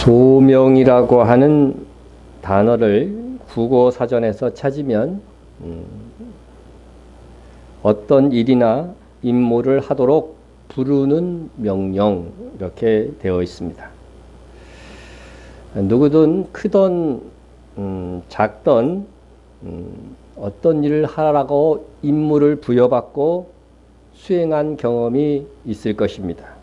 소명이라고 하는 단어를 국어사전에서 찾으면 어떤 일이나 임무를 하도록 부르는 명령 이렇게 되어 있습니다. 누구든 크던 작던 어떤 일을 하라고 임무를 부여받고 수행한 경험이 있을 것입니다.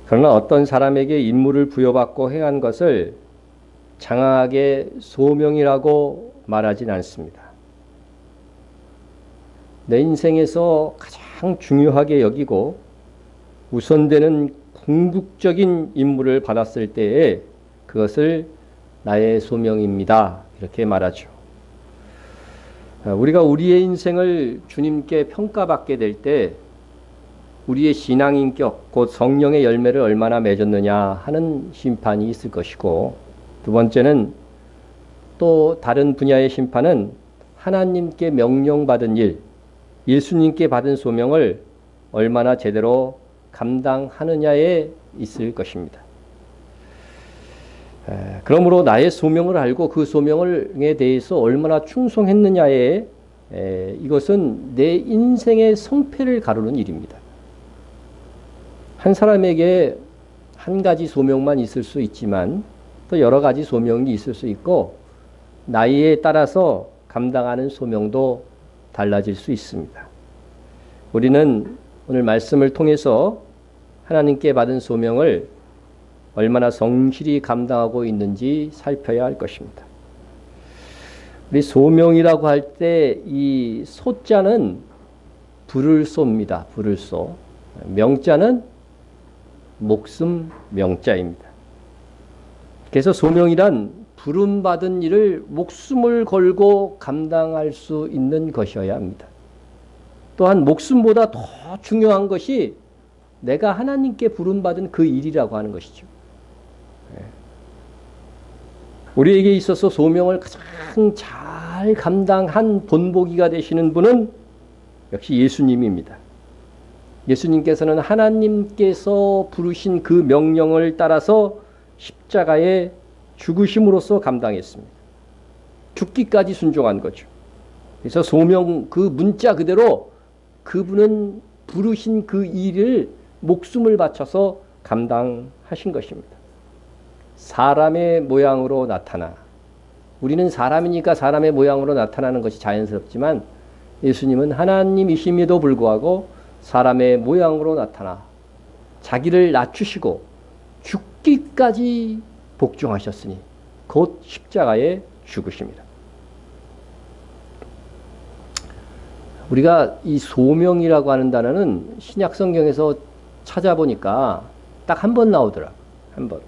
그러나 어떤 사람에게 임무를 부여받고 행한 것을 장황하게 소명이라고 말하진 않습니다. 내 인생에서 가장 중요하게 여기고 우선되는 궁극적인 임무를 받았을 때에 그것을 나의 소명입니다. 이렇게 말하죠. 우리가 우리의 인생을 주님께 평가받게 될 때 우리의 신앙인격, 곧 성령의 열매를 얼마나 맺었느냐 하는 심판이 있을 것이고, 두 번째는 또 다른 분야의 심판은 하나님께 명령받은 일, 예수님께 받은 소명을 얼마나 제대로 감당하느냐에 있을 것입니다. 그러므로 나의 소명을 알고 그 소명에 대해서 얼마나 충성했느냐에 이것은 내 인생의 성패를 가르는 일입니다. 한 사람에게 한 가지 소명만 있을 수 있지만 또 여러 가지 소명이 있을 수 있고 나이에 따라서 감당하는 소명도 달라질 수 있습니다. 우리는 오늘 말씀을 통해서 하나님께 받은 소명을 얼마나 성실히 감당하고 있는지 살펴야 할 것입니다. 우리 소명이라고 할 때 이 소자는 불을 쏩니다. 불을 쏘. 명자는 목숨 명자입니다. 그래서 소명이란 부름받은 일을 목숨을 걸고 감당할 수 있는 것이어야 합니다. 또한 목숨보다 더 중요한 것이 내가 하나님께 부름받은 그 일이라고 하는 것이죠. 우리에게 있어서 소명을 가장 잘 감당한 본보기가 되시는 분은 역시 예수님입니다. 예수님께서는 하나님께서 부르신 그 명령을 따라서 십자가에 죽으심으로써 감당했습니다. 죽기까지 순종한 거죠. 그래서 소명 그 문자 그대로 그분은 부르신 그 일을 목숨을 바쳐서 감당하신 것입니다. 사람의 모양으로 나타나, 우리는 사람이니까 사람의 모양으로 나타나는 것이 자연스럽지만 예수님은 하나님이심에도 불구하고 사람의 모양으로 나타나 자기를 낮추시고 죽기까지 복종하셨으니 곧 십자가에 죽으십니다. 우리가 이 소명이라고 하는 단어는 신약 성경에서 찾아보니까 딱 한 번 나오더라. 한 번.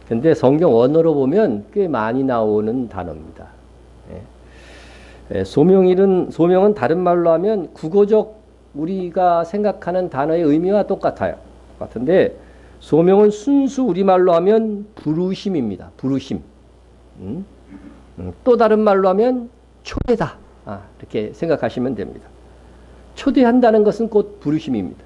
근데 성경 원어로 보면 꽤 많이 나오는 단어입니다. 소명은 다른 말로 하면 국어적 우리가 생각하는 단어의 의미와 똑같아요. 똑같은데 소명은 순수 우리말로 하면 부르심입니다. 부르심. 또 다른 말로 하면 초대다. 이렇게 생각하시면 됩니다. 초대한다는 것은 곧 부르심입니다.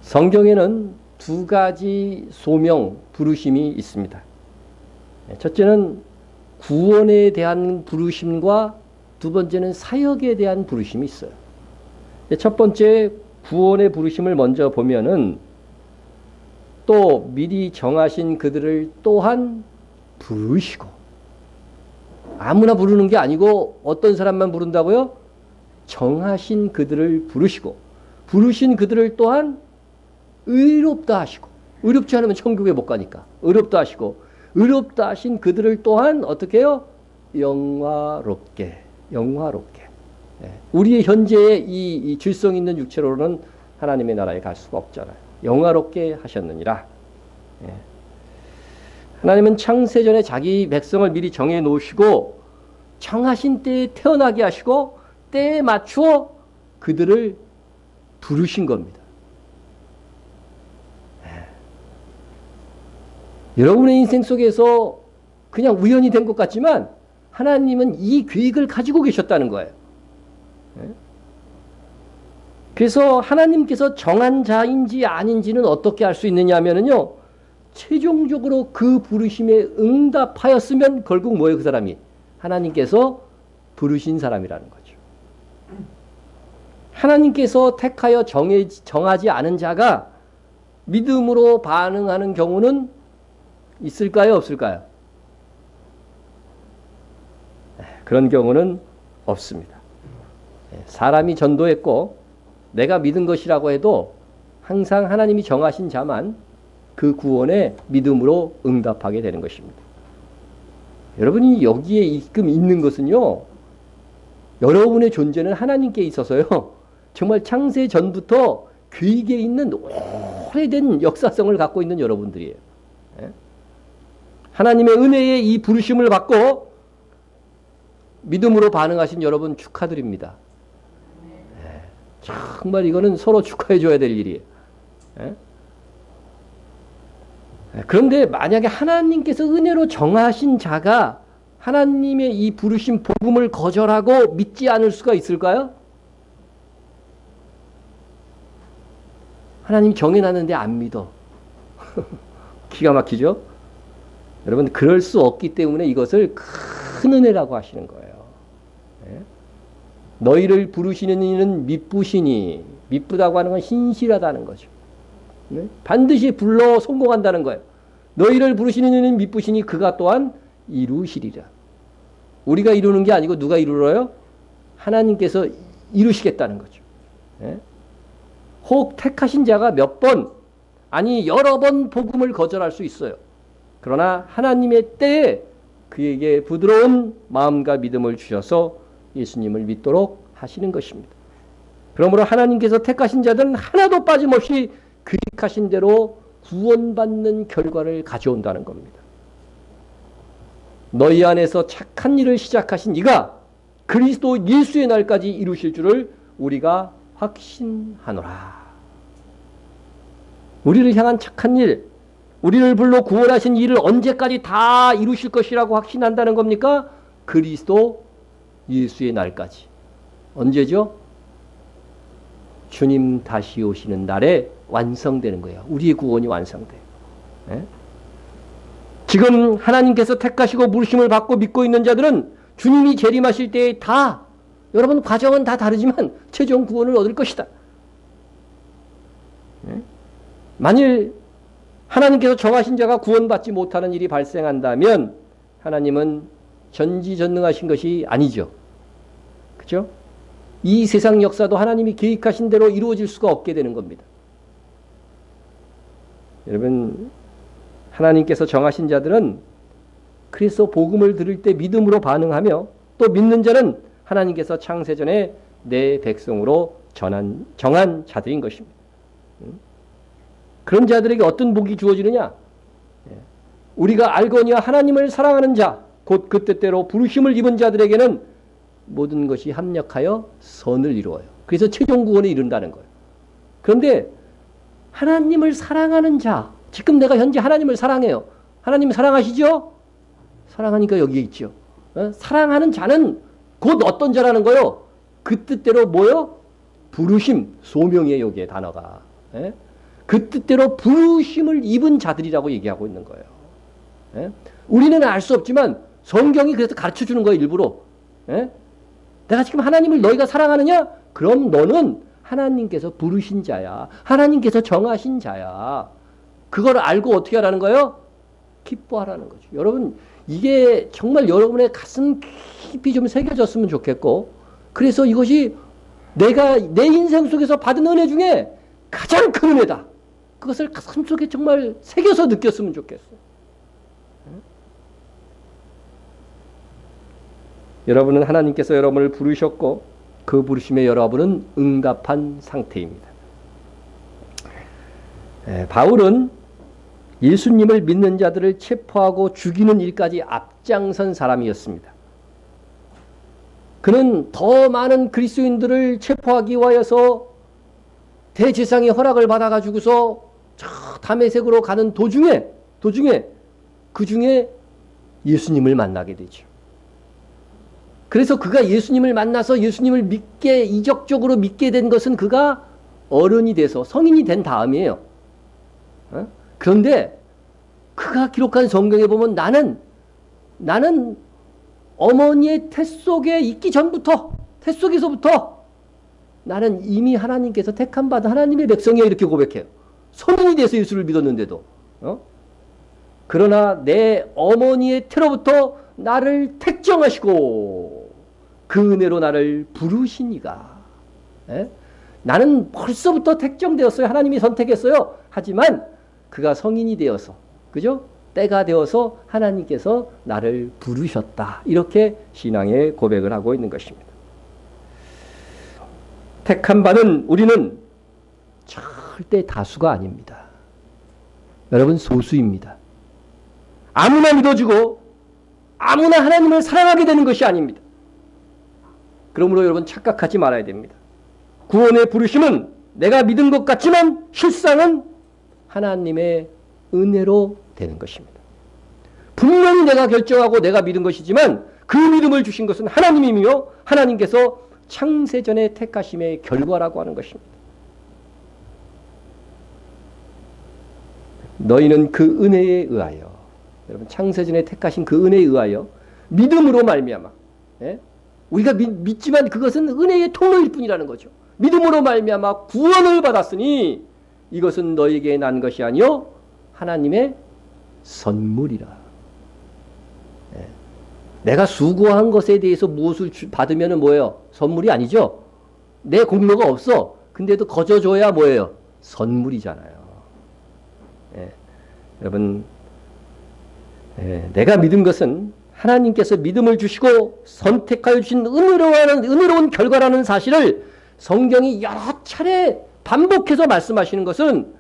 성경에는 두 가지 소명, 부르심이 있습니다. 첫째는 구원에 대한 부르심과 두 번째는 사역에 대한 부르심이 있어요. 첫 번째 구원의 부르심을 먼저 보면은 또 미리 정하신 그들을 또한 부르시고, 아무나 부르는 게 아니고 어떤 사람만 부른다고요? 정하신 그들을 부르시고, 부르신 그들을 또한 의롭다 하시고, 의롭지 않으면 천국에 못 가니까 의롭다 하시고, 의롭다 하신 그들을 또한 어떻게 해요? 영화롭게. 우리의 현재의 이 질성 있는 육체로는 하나님의 나라에 갈 수가 없잖아요. 영화롭게 하셨느니라. 하나님은 창세전에 자기 백성을 미리 정해 놓으시고 정하신 때에 태어나게 하시고 때에 맞추어 그들을 부르신 겁니다. 여러분의 인생 속에서 그냥 우연히 된 것 같지만 하나님은 이 계획을 가지고 계셨다는 거예요. 그래서 하나님께서 정한 자인지 아닌지는 어떻게 알 수 있느냐 하면요, 최종적으로 그 부르심에 응답하였으면 결국 뭐예요? 그 사람이 하나님께서 부르신 사람이라는 거죠. 하나님께서 택하여 정하지 않은 자가 믿음으로 반응하는 경우는 있을까요? 없을까요? 그런 경우는 없습니다. 사람이 전도했고 내가 믿은 것이라고 해도 항상 하나님이 정하신 자만 그 구원에 믿음으로 응답하게 되는 것입니다. 여러분이 여기에 지금 있는 것은요, 여러분의 존재는 하나님께 있어서요, 정말 창세 전부터 귀에 있는 오래된 역사성을 갖고 있는 여러분들이에요. 하나님의 은혜의 이 부르심을 받고 믿음으로 반응하신 여러분 축하드립니다. 정말 이거는 서로 축하해 줘야 될 일이에요. 그런데 만약에 하나님께서 은혜로 정하신 자가 하나님의 이 부르심 복음을 거절하고 믿지 않을 수가 있을까요? 하나님 정해놨는데 안 믿어. 기가 막히죠? 여러분 그럴 수 없기 때문에 이것을 큰 은혜라고 하시는 거예요. 너희를 부르시는 이는 미쁘시니, 미쁘다고 하는 건 신실하다는 거죠. 반드시 불러 성공한다는 거예요. 너희를 부르시는 이는 미쁘시니 그가 또한 이루시리라. 우리가 이루는 게 아니고 누가 이루어요? 하나님께서 이루시겠다는 거죠. 혹 택하신 자가 몇 번, 아니 여러 번 복음을 거절할 수 있어요. 그러나 하나님의 때에 그에게 부드러운 마음과 믿음을 주셔서 예수님을 믿도록 하시는 것입니다. 그러므로 하나님께서 택하신 자들은 하나도 빠짐없이 계획하신 대로 구원받는 결과를 가져온다는 겁니다. 너희 안에서 착한 일을 시작하신 이가 그리스도 예수의 날까지 이루실 줄을 우리가 확신하노라. 우리를 향한 착한 일, 우리를 불러 구원하신 일을 언제까지 다 이루실 것이라고 확신한다는 겁니까? 그리스도 예수의 날까지. 언제죠? 주님 다시 오시는 날에 완성되는 거예요. 우리의 구원이 완성돼요. 지금 하나님께서 택하시고 부르심을 받고 믿고 있는 자들은 주님이 재림하실 때에 다, 여러분 과정은 다 다르지만 최종 구원을 얻을 것이다. 만일 하나님께서 정하신 자가 구원받지 못하는 일이 발생한다면 하나님은 전지전능하신 것이 아니죠. 그렇죠? 이 세상 역사도 하나님이 계획하신 대로 이루어질 수가 없게 되는 겁니다. 여러분, 하나님께서 정하신 자들은 그래서 복음을 들을 때 믿음으로 반응하며 또 믿는 자는 하나님께서 창세전에 내 백성으로 정한 자들인 것입니다. 그런 자들에게 어떤 복이 주어지느냐? 우리가 알거니와 하나님을 사랑하는 자, 곧 그 뜻대로 부르심을 입은 자들에게는 모든 것이 합력하여 선을 이루어요. 그래서 최종 구원에 이른다는 거예요. 그런데 하나님을 사랑하는 자, 지금 내가 현재 하나님을 사랑해요. 하나님 사랑하시죠? 사랑하니까 여기에 있죠. 사랑하는 자는 곧 어떤 자라는 거요? 그 뜻대로 뭐요? 부르심, 소명이에요. 여기에 단어가. 그 뜻대로 부르심을 입은 자들이라고 얘기하고 있는 거예요. 우리는 알 수 없지만 성경이 그래서 가르쳐주는 거예요. 일부러. 내가 지금 하나님을 너희가 사랑하느냐? 그럼 너는 하나님께서 부르신 자야. 하나님께서 정하신 자야. 그걸 알고 어떻게 하라는 거예요? 기뻐하라는 거죠. 여러분, 이게 정말 여러분의 가슴 깊이 좀 새겨졌으면 좋겠고, 그래서 이것이 내가 내 인생 속에서 받은 은혜 중에 가장 큰 은혜다. 그것을 가슴 속에 정말 새겨서 느꼈으면 좋겠어. 여러분은 하나님께서 여러분을 부르셨고 그 부르심에 여러분은 응답한 상태입니다. 바울은 예수님을 믿는 자들을 체포하고 죽이는 일까지 앞장선 사람이었습니다. 그는 더 많은 그리스도인들을 체포하기 위하여서 대제사장의 허락을 받아가지고서 저 다메섹으로 가는 도중에 그 중에 예수님을 만나게 되죠. 그래서 그가 예수님을 만나서 예수님을 믿게, 이적적으로 믿게 된 것은 그가 어른이 돼서 성인이 된 다음이에요. 그런데 그가 기록한 성경에 보면 나는 어머니의 태 속에 있기 전부터, 태 속에서부터 나는 이미 하나님께서 택함 받은 하나님의 백성이야, 이렇게 고백해요. 성인이 돼서 예수를 믿었는데도. 그러나 내 어머니의 태로부터 나를 택정하시고 그 은혜로 나를 부르시니가. 나는 벌써부터 택정되었어요. 하나님이 선택했어요. 하지만 그가 성인이 되어서, 그죠? 때가 되어서 하나님께서 나를 부르셨다. 이렇게 신앙의 고백을 하고 있는 것입니다. 택함 받은 우리는 절대 다수가 아닙니다. 여러분, 소수입니다. 아무나 믿어주고 아무나 하나님을 사랑하게 되는 것이 아닙니다. 그러므로 여러분, 착각하지 말아야 됩니다. 구원의 부르심은 내가 믿은 것 같지만 실상은 하나님의 은혜로 되는 것입니다. 분명히 내가 결정하고 내가 믿은 것이지만 그 믿음을 주신 것은 하나님이며 하나님께서 창세전에 택하심의 결과라고 하는 것입니다. 너희는 그 은혜에 의하여, 여러분, 창세전에 택하신 그 은혜에 의하여 믿음으로 말미암아, 우리가 믿지만 그것은 은혜의 통로일 뿐이라는 거죠. 믿음으로 말미암아 구원을 받았으니 이것은 너희에게 난 것이 아니요 하나님의 선물이라. 내가 수고한 것에 대해서 무엇을 받으면 뭐예요? 선물이 아니죠. 내 공로가 없어. 근데도 거저줘야 뭐예요? 선물이잖아요. 여러분, 내가 믿은 것은 하나님께서 믿음을 주시고 선택하여 주신 은혜로운 결과라는 사실을 성경이 여러 차례 반복해서 말씀하시는 것은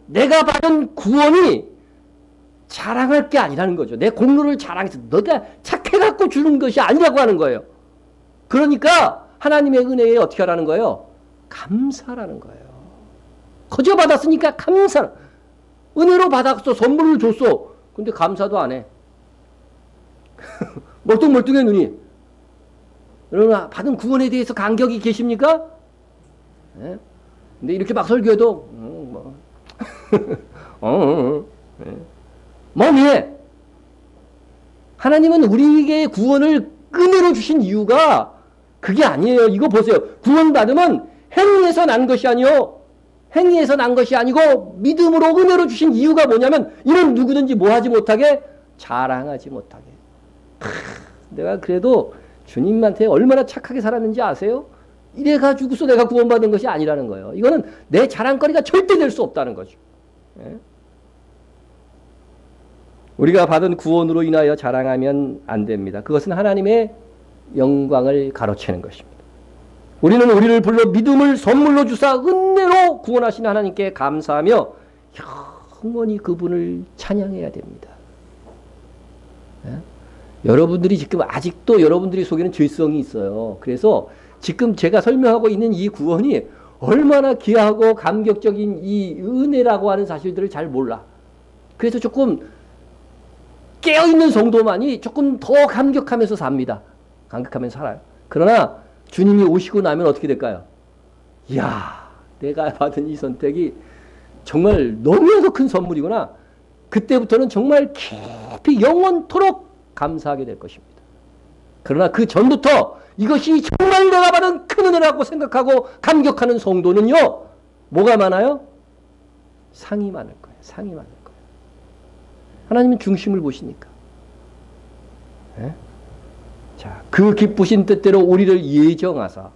내가 받은 구원이 자랑할 게 아니라는 거죠. 내 공로를 자랑해서 너가 착해갖고 주는 것이 아니라고 하는 거예요. 그러니까 하나님의 은혜에 어떻게 하라는 거예요? 감사라는 거예요. 거저 받았으니까 감사. 은혜로 받았어. 선물을 줬어. 근데 감사도 안 해. 멀뚱멀뚱해 눈이. 여러분, 받은 구원에 대해서 감격이 계십니까? 근데 이렇게 막 설교해도 멍해. 하나님은 우리에게 구원을 은혜로 주신 이유가 그게 아니에요. 이거 보세요. 구원받으면 행위에서 난 것이 아니요, 행위에서 난 것이 아니고 믿음으로 은혜로 주신 이유가 뭐냐면 이는 누구든지 뭐하지 못하게, 자랑하지 못하게. 내가 그래도 주님한테 얼마나 착하게 살았는지 아세요? 이래가지고서 내가 구원받은 것이 아니라는 거예요. 이거는 내 자랑거리가 절대 될 수 없다는 거죠. 우리가 받은 구원으로 인하여 자랑하면 안 됩니다. 그것은 하나님의 영광을 가로채는 것입니다. 우리는 우리를 불러 믿음을 선물로 주사 은혜로 구원하신 하나님께 감사하며 영원히 그분을 찬양해야 됩니다. 여러분들이 지금 아직도 여러분들이 속에는 죄성이 있어요. 그래서 지금 제가 설명하고 있는 이 구원이 얼마나 귀하고 감격적인 이 은혜라고 하는 사실들을 잘 몰라. 그래서 조금 깨어있는 성도만이 조금 더 감격하면서 삽니다. 감격하면서 살아요. 그러나 주님이 오시고 나면 어떻게 될까요? 이야, 내가 받은 이 선택이 정말 너무나도 큰 선물이구나. 그때부터는 정말 깊이 영원토록 감사하게 될 것입니다. 그러나 그 전부터 이것이 정말 내가 받은 큰 은혜라고 생각하고 감격하는 성도는요, 뭐가 많아요? 상이 많을 거예요. 상이 많을 거예요. 하나님은 중심을 보시니까. 자, 그 기쁘신 뜻대로 우리를 예정하사,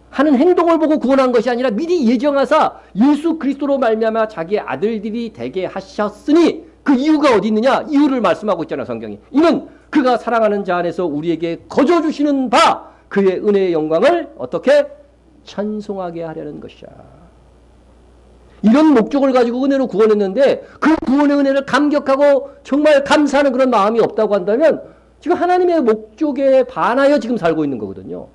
하는 행동을 보고 구원한 것이 아니라 미리 예정하사 예수 그리스도로 말미암아 자기의 아들들이 되게 하셨으니, 그 이유가 어디 있느냐? 이유를 말씀하고 있잖아요, 성경이. 이는 그가 사랑하는 자 안에서 우리에게 거저 주시는 바 그의 은혜의 영광을 어떻게 찬송하게 하려는 것이야. 이런 목적을 가지고 은혜로 구원했는데 그 구원의 은혜를 감격하고 정말 감사하는 그런 마음이 없다고 한다면 지금 하나님의 목적에 반하여 지금 살고 있는 거거든요.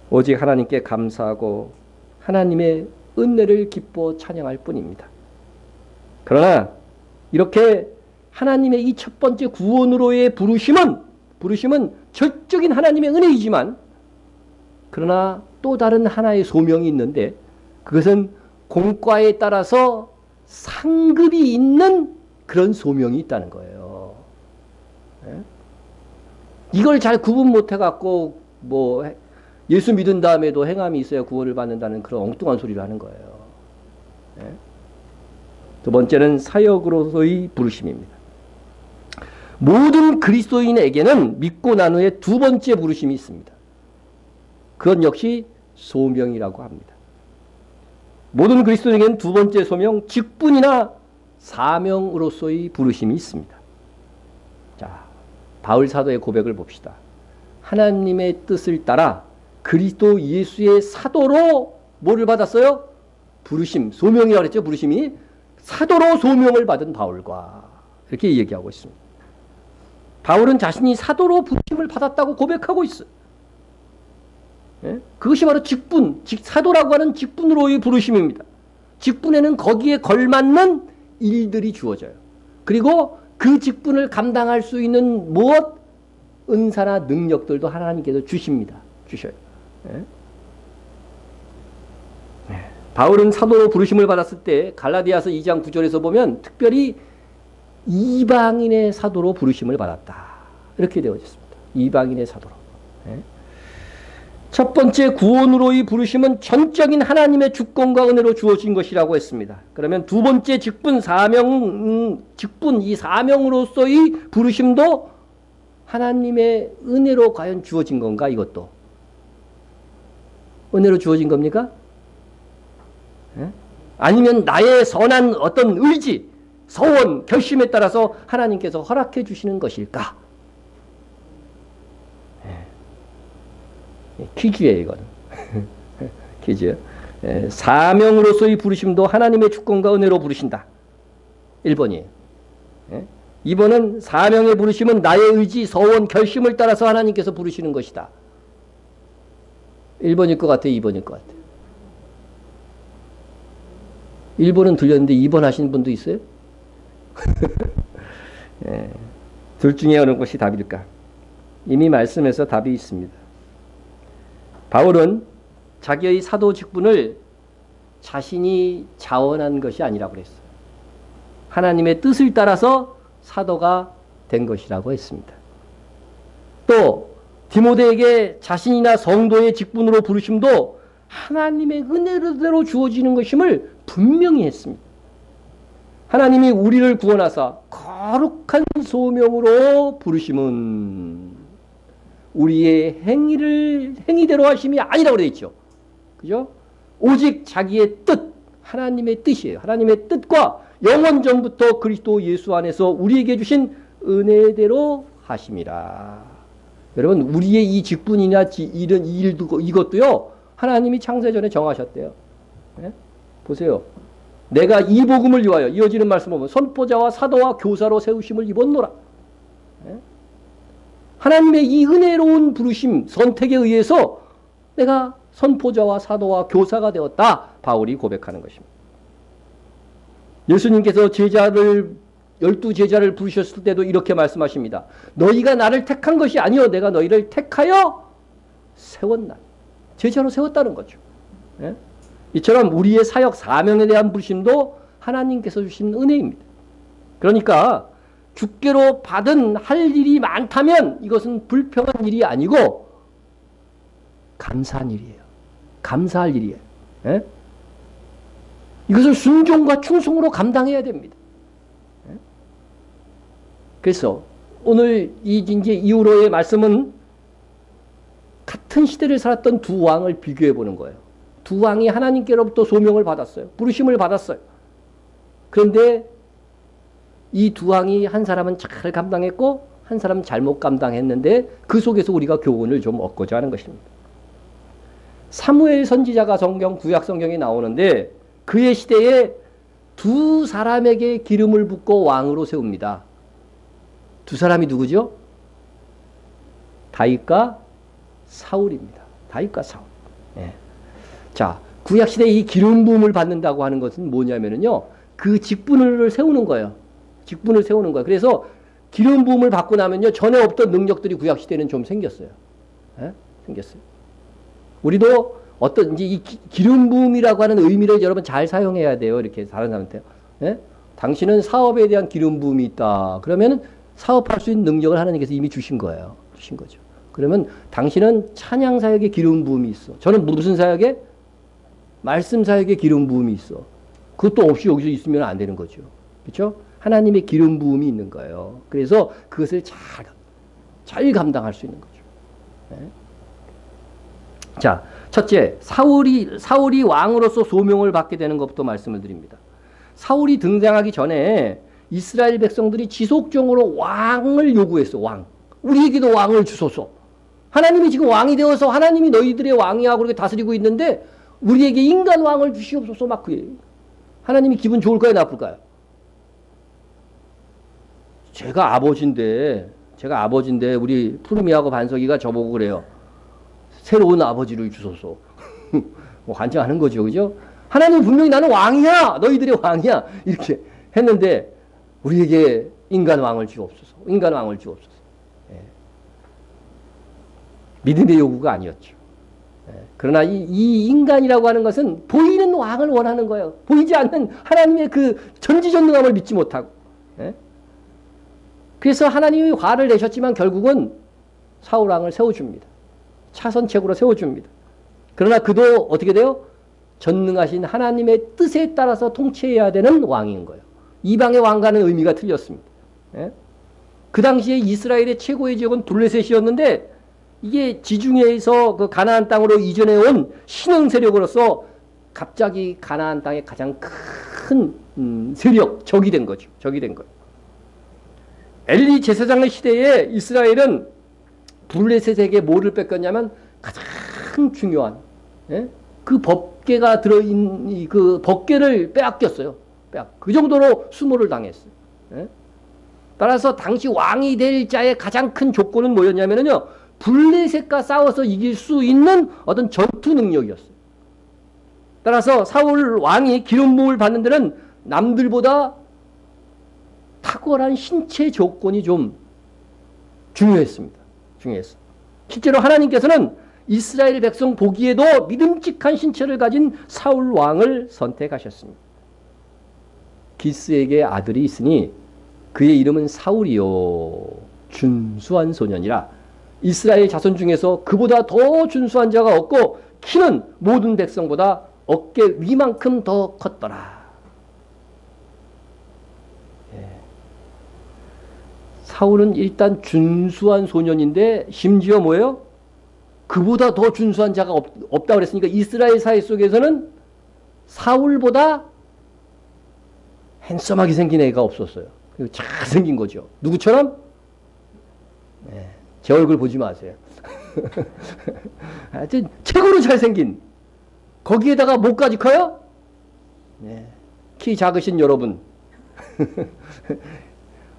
오직 하나님께 감사하고 하나님의 은혜를 기뻐 찬양할 뿐입니다. 그러나 이렇게 하나님의 이 첫 번째 구원으로의 부르심은 절적인 하나님의 은혜이지만, 그러나 또 다른 하나의 소명이 있는데 그것은 공과에 따라서 상급이 있는 그런 소명이 있다는 거예요. 예? 이걸 잘 구분 못해갖고 뭐 예수 믿은 다음에도 행함이 있어야 구원을 받는다는 그런 엉뚱한 소리를 하는 거예요. 예? 두 번째는 사역으로서의 부르심입니다. 모든 그리스도인에게는 믿고 난 후에 두 번째 부르심이 있습니다. 그건 역시 소명이라고 합니다. 모든 그리스도인에게는 두 번째 소명, 직분이나 사명으로서의 부르심이 있습니다. 자, 바울 사도의 고백을 봅시다. 하나님의 뜻을 따라 그리스도 예수의 사도로 뭐를 받았어요? 부르심, 소명이라고 그랬죠. 부르심이 사도로 소명을 받은 바울과 이렇게 얘기하고 있습니다. 바울은 자신이 사도로 부르심을 받았다고 고백하고 있어요. 예? 그것이 바로 직분, 사도라고 하는 직분으로의 부르심입니다. 직분에는 거기에 걸맞는 일들이 주어져요. 그리고 그 직분을 감당할 수 있는 무엇? 은사나 능력들도 하나님께서 주십니다. 주셔요. 예? 예. 바울은 사도로 부르심을 받았을 때 갈라디아서 2장 9절에서 보면 특별히 이방인의 사도로 부르심을 받았다. 이렇게 되어졌습니다. 이방인의 사도로. 예? 첫 번째 구원으로의 부르심은 전적인 하나님의 주권과 은혜로 주어진 것이라고 했습니다. 그러면 두 번째 직분, 직분, 이 사명으로서의 부르심도 하나님의 은혜로 과연 주어진 건가, 이것도? 은혜로 주어진 겁니까? 예? 아니면 나의 선한 어떤 의지, 서원, 결심에 따라서 하나님께서 허락해 주시는 것일까? 퀴즈예요, 이거는. 퀴즈예요. 사명으로서의 부르심도 하나님의 주권과 은혜로 부르신다. 1번이에요. 2번은 사명의 부르심은 나의 의지, 서원, 결심을 따라서 하나님께서 부르시는 것이다. 1번일 것 같아요, 2번일 것 같아요. 1번은 들렸는데 2번 하시는 분도 있어요? 둘 중에 어느 것이 답일까? 이미 말씀에서 답이 있습니다. 바울은 자기의 사도 직분을 자신이 자원한 것이 아니라고 그랬어요. 하나님의 뜻을 따라서 사도가 된 것이라고 했습니다. 또 디모데에게 자신이나 성도의 직분으로 부르심도 하나님의 은혜로 주어지는 것임을 분명히 했습니다. 하나님이 우리를 구원하사 거룩한 소명으로 부르심은 우리의 행위대로 하심이 아니라고 되어 있죠. 그죠? 오직 자기의 뜻, 하나님의 뜻이에요. 하나님의 뜻과 영원 전부터 그리스도 예수 안에서 우리에게 주신 은혜대로 하심이라. 여러분, 우리의 이 직분이나 이런 일도, 이것도요, 하나님이 창세전에 정하셨대요. 네? 보세요. 내가 이 복음을 위하여, 이어지는 말씀 보면 선포자와 사도와 교사로 세우심을 입었노라. 네? 하나님의 이 은혜로운 부르심, 선택에 의해서 내가 선포자와 사도와 교사가 되었다. 바울이 고백하는 것입니다. 예수님께서 제자를 12제자를 부르셨을 때도 이렇게 말씀하십니다. 너희가 나를 택한 것이 아니요 내가 너희를 택하여 세웠나. 제자로 세웠다는 거죠. 예? 이처럼 우리의 사역 사명에 대한 부르심도 하나님께서 주신 은혜입니다. 그러니까 주께로 받은 할 일이 많다면 이것은 불평한 일이 아니고 감사한 일이에요. 감사할 일이에요. 예? 이것을 순종과 충성으로 감당해야 됩니다. 예? 그래서 오늘 이제 이후로의 말씀은 같은 시대를 살았던 두 왕을 비교해 보는 거예요. 두 왕이 하나님께로부터 소명을 받았어요. 부르심을 받았어요. 그런데 이 두 왕이 한 사람은 잘 감당했고 한 사람은 잘못 감당했는데 그 속에서 우리가 교훈을 좀 얻고자 하는 것입니다. 사무엘 선지자가 구약 성경에 나오는데 그의 시대에 두 사람에게 기름을 붓고 왕으로 세웁니다. 두 사람이 누구죠? 다윗과 사울입니다. 다윗과 사울. 예. 자, 구약 시대에 이 기름 부음을 받는다고 하는 것은 뭐냐면요, 그 직분을 세우는 거예요. 직분을 세우는 거예요. 그래서 기름 부음을 받고 나면요, 전에 없던 능력들이 구약 시대에는 좀 생겼어요. 예? 생겼어요. 우리도 어떤 이제 이 기름 부음이라고 하는 의미를 여러분 잘 사용해야 돼요. 이렇게 다른 사람한테. 예? 당신은 사업에 대한 기름 부음이 있다. 그러면은 사업할 수 있는 능력을 하나님께서 이미 주신 거예요. 주신 거죠. 그러면 당신은 찬양 사역에 기름 부음이 있어. 저는 무슨 사역에? 말씀 사역에 기름 부음이 있어. 그것도 없이 여기서 있으면 안 되는 거죠. 그렇죠? 하나님의 기름 부음이 있는 거예요. 그래서 그것을 잘 감당할 수 있는 거죠. 네. 자, 첫째, 사울이 왕으로서 소명을 받게 되는 것부터 말씀을 드립니다. 사울이 등장하기 전에 이스라엘 백성들이 지속적으로 왕을 요구했어. 왕. 우리에게도 왕을 주소서. 하나님이 지금 왕이 되어서 하나님이 너희들의 왕이하고 그렇게 다스리고 있는데 우리에게 인간 왕을 주시옵소서 막 그래요. 하나님이 기분 좋을까요? 나쁠까요? 제가 아버지인데 우리 푸르미하고 반석이가 저보고 그래요. 새로운 아버지를 주소서. 뭐 환장하는 거죠. 그죠? 하나님 분명히 나는 왕이야. 너희들의 왕이야. 이렇게 했는데 우리에게 인간 왕을 주옵소서. 인간 왕을 주옵소서. 예. 믿음의 요구가 아니었죠. 예. 그러나 이 인간이라고 하는 것은 보이는 왕을 원하는 거예요. 보이지 않는 하나님의 그 전지전능함을 믿지 못하고. 예. 그래서 하나님이 화를 내셨지만 결국은 사울 왕을 세워줍니다. 차선책으로 세워줍니다. 그러나 그도 어떻게 돼요? 전능하신 하나님의 뜻에 따라서 통치해야 되는 왕인 거예요. 이방의 왕과는 의미가 틀렸습니다. 예? 그 당시에 이스라엘의 최고의 지역은 블레셋이었는데 이게 지중해에서 그 가나안 땅으로 이전해 온 신흥 세력으로서 갑자기 가나안 땅의 가장 큰 세력, 적이 된 거죠. 적이 된 거예요. 엘리 제사장의 시대에 이스라엘은 블레셋에게 뭐를 뺏겼냐면 가장 중요한 그 법궤가 들어있는 그 법궤를 빼앗겼어요. 그 정도로 수모를 당했어요. 따라서 당시 왕이 될 자의 가장 큰 조건은 뭐였냐면요, 블레셋과 싸워서 이길 수 있는 어떤 전투 능력이었어요. 따라서 사울 왕이 기름 부음을 받는 데는 남들보다 탁월한 신체 조건이 좀 중요했습니다. 중요했어요. 실제로 하나님께서는 이스라엘 백성 보기에도 믿음직한 신체를 가진 사울 왕을 선택하셨습니다. 기스에게 아들이 있으니 그의 이름은 사울이요 준수한 소년이라. 이스라엘 자손 중에서 그보다 더 준수한 자가 없고 키는 모든 백성보다 어깨 위만큼 더 컸더라. 사울은 일단 준수한 소년인데 심지어 뭐예요? 그보다 더 준수한 자가 없다고 그랬으니까 이스라엘 사회 속에서는 사울보다 핸섬하게 생긴 애가 없었어요. 잘생긴 거죠. 누구처럼? 네, 제 얼굴 보지 마세요. 하여튼 최고로 잘생긴. 거기에다가 목까지 커요? 네, 키 작으신 여러분.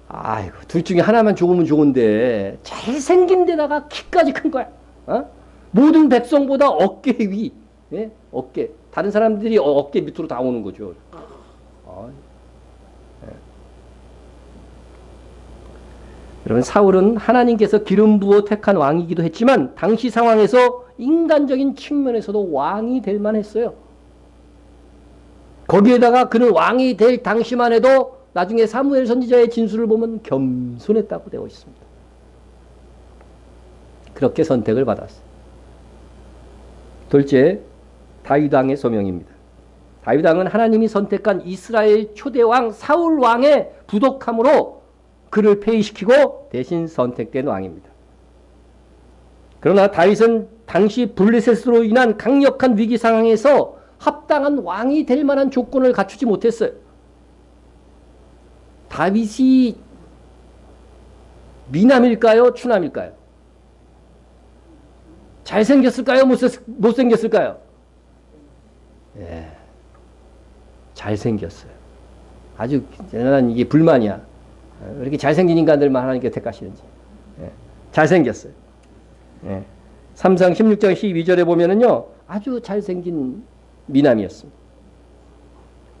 아이고, 둘 중에 하나만 좋으면 좋은데 잘생긴 데다가 키까지 큰 거야. 어? 모든 백성보다 어깨 위, 예? 어깨. 다른 사람들이 어깨 밑으로 다 오는 거죠. 예. 여러분, 사울은 하나님께서 기름 부어 택한 왕이기도 했지만 당시 상황에서 인간적인 측면에서도 왕이 될 만했어요. 거기에다가 그는 왕이 될 당시만 해도 나중에 사무엘 선지자의 진술을 보면 겸손했다고 되어 있습니다. 그렇게 선택을 받았어요. 둘째, 다윗 왕의 소명입니다. 다윗 왕은 하나님이 선택한 이스라엘 초대왕 사울 왕의 부독함으로 그를 폐위시키고 대신 선택된 왕입니다. 그러나 다윗은 당시 블레셋으로 인한 강력한 위기 상황에서 합당한 왕이 될 만한 조건을 갖추지 못했어요. 다윗이 미남일까요? 추남일까요? 잘생겼을까요? 못생겼을까요? 예, 잘생겼어요. 아주 난 이게 불만이야. 왜 이렇게 잘생긴 인간들만 하나님께 택하시는지. 예, 잘생겼어요. 예, 3상 16장 12절에 보면은요, 아주 잘생긴 미남이었습니다.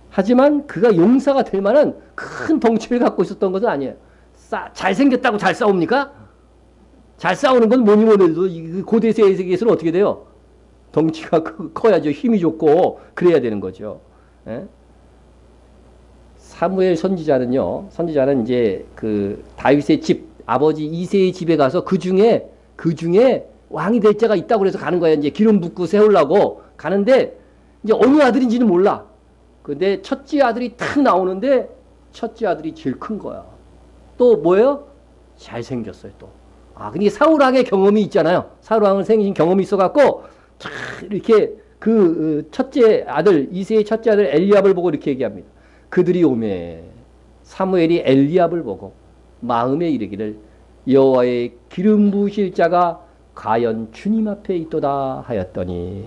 하지만 그가 용사가 될 만한 큰 덩치를 갖고 있었던 것은 아니에요. 잘생겼다고 잘 싸웁니까? 잘 싸우는 건 뭐니 뭐니 해도 고대 세계에서는 어떻게 돼요? 덩치가 커야죠. 힘이 좋고 그래야 되는 거죠. 예? 사무엘 선지자는 이제 그 다윗의 집, 아버지 이새의 집에 가서 그 중에 왕이 될 자가 있다고 그래서 가는 거예요. 이제 기름 붓고 세우려고 가는데 이제 어느 아들인지는 몰라. 근데 첫째 아들이 탁 나오는데 첫째 아들이 제일 큰 거야. 또 뭐예요? 잘생겼어요, 또. 아, 근데 사울왕의 경험이 있잖아요. 사울왕을 생긴 경험이 있어갖고, 참, 이렇게 그 첫째 아들, 이새의 첫째 아들 엘리압을 보고 이렇게 얘기합니다. 그들이 오매 사무엘이 엘리압을 보고 마음에 이르기를 여호와의 기름 부으실 자가 과연 주님 앞에 있도다 하였더니,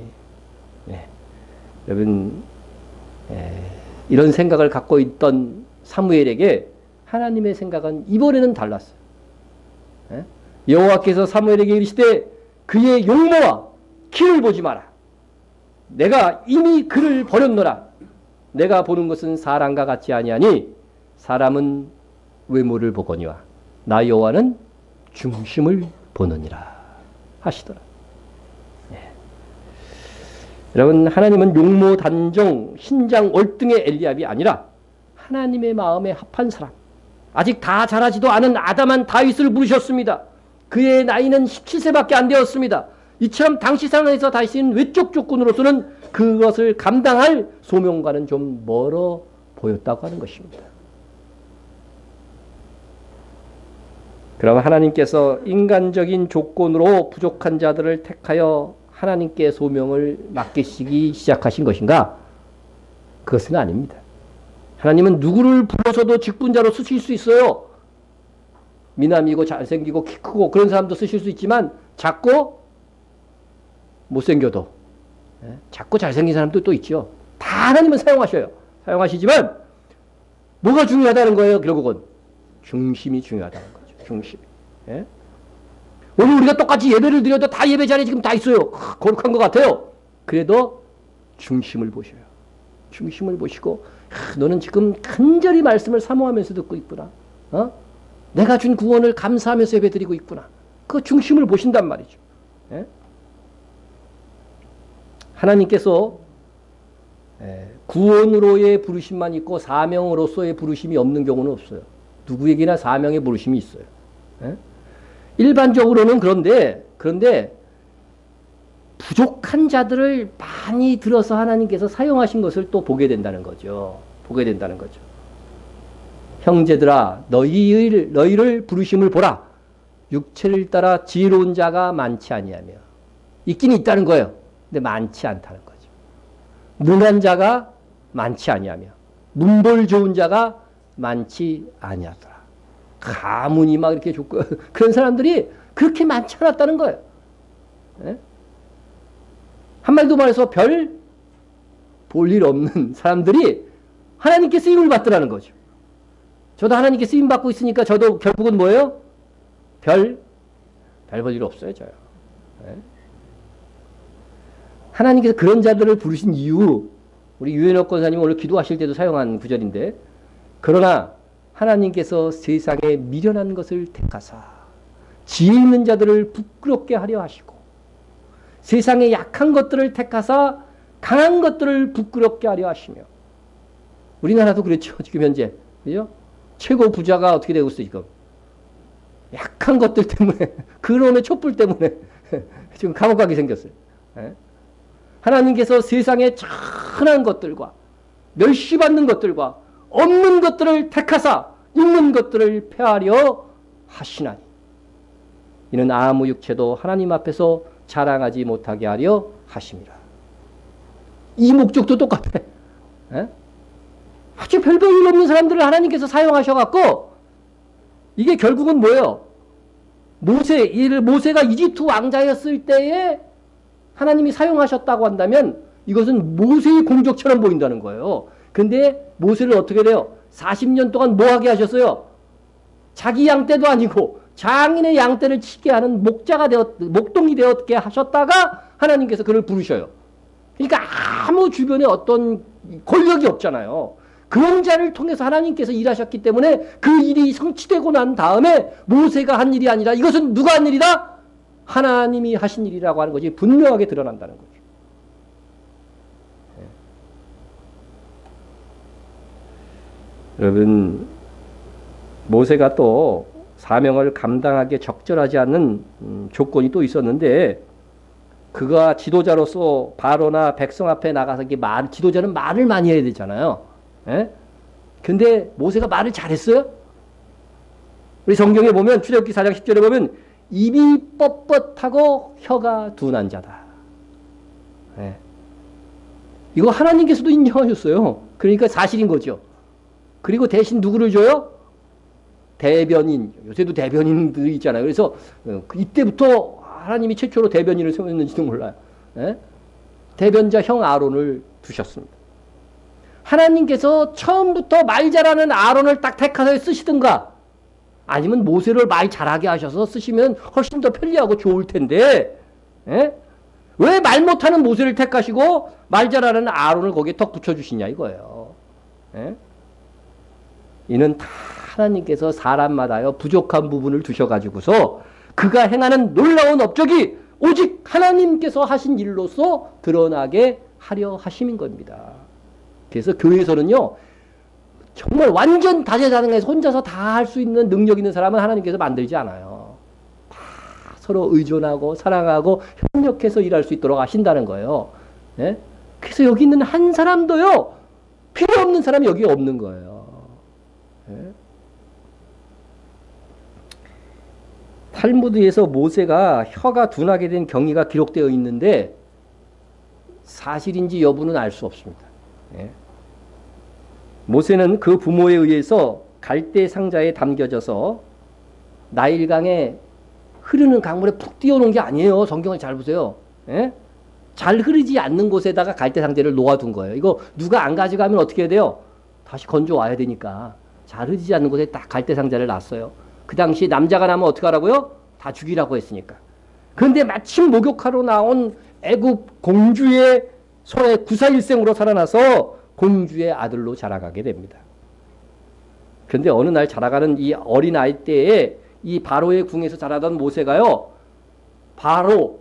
네. 여러분, 이런 생각을 갖고 있던 사무엘에게 하나님의 생각은 이번에는 달랐어요. 여호와께서 사무엘에게 이르시되 그의 용모와 키를 보지 마라. 내가 이미 그를 버렸노라. 내가 보는 것은 사람과 같지 아니하니 사람은 외모를 보거니와 나 여호와는 중심을 보느니라 하시더라. 여러분, 하나님은 용모 단종 신장 월등의 엘리압이 아니라 하나님의 마음에 합한 사람, 아직 다 자라지도 않은 아담한 다윗을 부르셨습니다. 그의 나이는 17세밖에 안 되었습니다. 이처럼 당시 상황에서 다윗은 외적 조건으로서는 그것을 감당할 소명과는 좀 멀어 보였다고 하는 것입니다. 그럼 하나님께서 인간적인 조건으로 부족한 자들을 택하여 하나님께 소명을 맡기시기 시작하신 것인가? 그것은 아닙니다. 하나님은 누구를 불러서도 직분자로 쓰실 수 있어요. 미남이고 잘생기고 키 크고 그런 사람도 쓰실 수 있지만 작고 못생겨도 작고 잘생긴 사람도 또 있죠. 다 하나님은 사용하셔요. 사용하시지만 뭐가 중요하다는 거예요. 결국은 중심이 중요하다는 거죠. 중심이. 예? 오늘 우리가 똑같이 예배를 드려도 다 예배 자리에 지금 다 있어요. 거룩한 것 같아요. 그래도 중심을 보셔요. 중심을 보시고 너는 지금 간절히 말씀을 사모하면서 듣고 있구나. 내가 준 구원을 감사하면서 예배드리고 있구나. 그 중심을 보신단 말이죠. 예? 하나님께서 구원으로의 부르심만 있고 사명으로서의 부르심이 없는 경우는 없어요. 누구에게나 사명의 부르심이 있어요. 예? 일반적으로는 그런데 부족한 자들을 많이 들어서 하나님께서 사용하신 것을 또 보게 된다는 거죠. 보게 된다는 거죠. 형제들아 너희를 부르심을 보라. 육체를 따라 지혜로운 자가 많지 아니하며 있긴 있다는 거예요. 근데 많지 않다는 거죠. 능한 자가 많지 아니하며 문벌 좋은 자가 많지 아니하더라. 가문이 막 이렇게 좋고 그런 사람들이 그렇게 많지 않았다는 거예요. 예? 한마디로 말해서 별 볼 일 없는 사람들이 하나님께 쓰임을 받더라는 거죠. 저도 하나님께 쓰임 받고 있으니까 저도 결국은 뭐예요? 별 볼 일 없어요, 저요. 예? 하나님께서 그런 자들을 부르신 이유, 우리 유현옥 권사님 오늘 기도하실 때도 사용한 구절인데, 그러나 하나님께서 세상에 미련한 것을 택하사 지혜 있는 자들을 부끄럽게 하려 하시고 세상에 약한 것들을 택하사 강한 것들을 부끄럽게 하려 하시며, 우리나라도 그렇죠. 지금 현재 그죠? 최고 부자가 어떻게 되고 있어 지금? 약한 것들 때문에 그놈의 촛불 때문에 지금 감옥 가게 생겼어요. 예? 하나님께서 세상에 천한 것들과 멸시받는 것들과 없는 것들을 택하사 있는 것들을 폐하려 하시나니 이는 아무 육체도 하나님 앞에서 자랑하지 못하게 하려 하심이라. 이 목적도 똑같아. 예? 아주 별별 일 없는 사람들을 하나님께서 사용하셔갖고 이게 결국은 뭐예요? 모세가 이집트 왕자였을 때에 하나님이 사용하셨다고 한다면 이것은 모세의 공적처럼 보인다는 거예요. 근데 모세를 어떻게 돼요? 40년 동안 뭐하게 하셨어요? 자기 양떼도 아니고 장인의 양떼를 치게 하는 목동이 되었게 하셨다가 하나님께서 그를 부르셔요. 그러니까 아무 주변에 어떤 권력이 없잖아요. 그런 자를 통해서 하나님께서 일하셨기 때문에 그 일이 성취되고 난 다음에 모세가 한 일이 아니라 이것은 누가 한 일이다? 하나님이 하신 일이라고 하는 것이 분명하게 드러난다는 거죠. 여러분, 모세가 또 사명을 감당하기에 적절하지 않는 조건이 또 있었는데, 그가 지도자로서 바로나 백성 앞에 나가서 지도자는 말을 많이 해야 되잖아요. 예? 근데 모세가 말을 잘했어요? 우리 성경에 보면 출애굽기 4장 10절에 보면 입이 뻣뻣하고 혀가 둔한 자다. 예. 이거 하나님께서도 인정하셨어요. 그러니까 사실인 거죠. 그리고 대신 누구를 줘요? 대변인. 요새도 대변인들이 있잖아요. 그래서 이때부터 하나님이 최초로 대변인을 세웠는지도 몰라요. 예? 대변자 형 아론을 두셨습니다. 하나님께서 처음부터 말 잘하는 아론을 딱 택하여 쓰시든가, 아니면 모세를 말 잘하게 하셔서 쓰시면 훨씬 더 편리하고 좋을 텐데, 예? 왜 말 못하는 모세를 택하시고 말 잘하는 아론을 거기에 턱 붙여주시냐 이거예요. 예? 이는 다 하나님께서 사람마다요 부족한 부분을 두셔가지고서 그가 행하는 놀라운 업적이 오직 하나님께서 하신 일로서 드러나게 하려 하심인 겁니다. 그래서 교회에서는요, 정말 완전 다재다능해서 혼자서 다 할 수 있는 능력 있는 사람은 하나님께서 만들지 않아요. 다 서로 의존하고 사랑하고 협력해서 일할 수 있도록 하신다는 거예요. 예? 그래서 여기 있는 한 사람도요, 필요 없는 사람이 여기 없는 거예요. 예? 탈무드에서 모세가 혀가 둔하게 된 경위가 기록되어 있는데 사실인지 여부는 알 수 없습니다. 예. 모세는 그 부모에 의해서 갈대 상자에 담겨져서 나일강에 흐르는 강물에 푹 뛰어놓은 게 아니에요. 성경을 잘 보세요. 예? 잘 흐르지 않는 곳에다가 갈대 상자를 놓아둔 거예요. 이거 누가 안 가져가면 어떻게 해야 돼요? 다시 건져와야 되니까 잘 흐르지 않는 곳에 딱 갈대 상자를 놨어요. 그 당시 남자가 나면 어떻게 하라고요? 다 죽이라고 했으니까. 그런데 마침 목욕하러 나온 애굽 공주의 손에 구사일생으로 살아나서 공주의 아들로 자라가게 됩니다. 그런데 어느 날 자라가는 이 어린 아이 때에 이 바로의 궁에서 자라던 모세가요, 바로,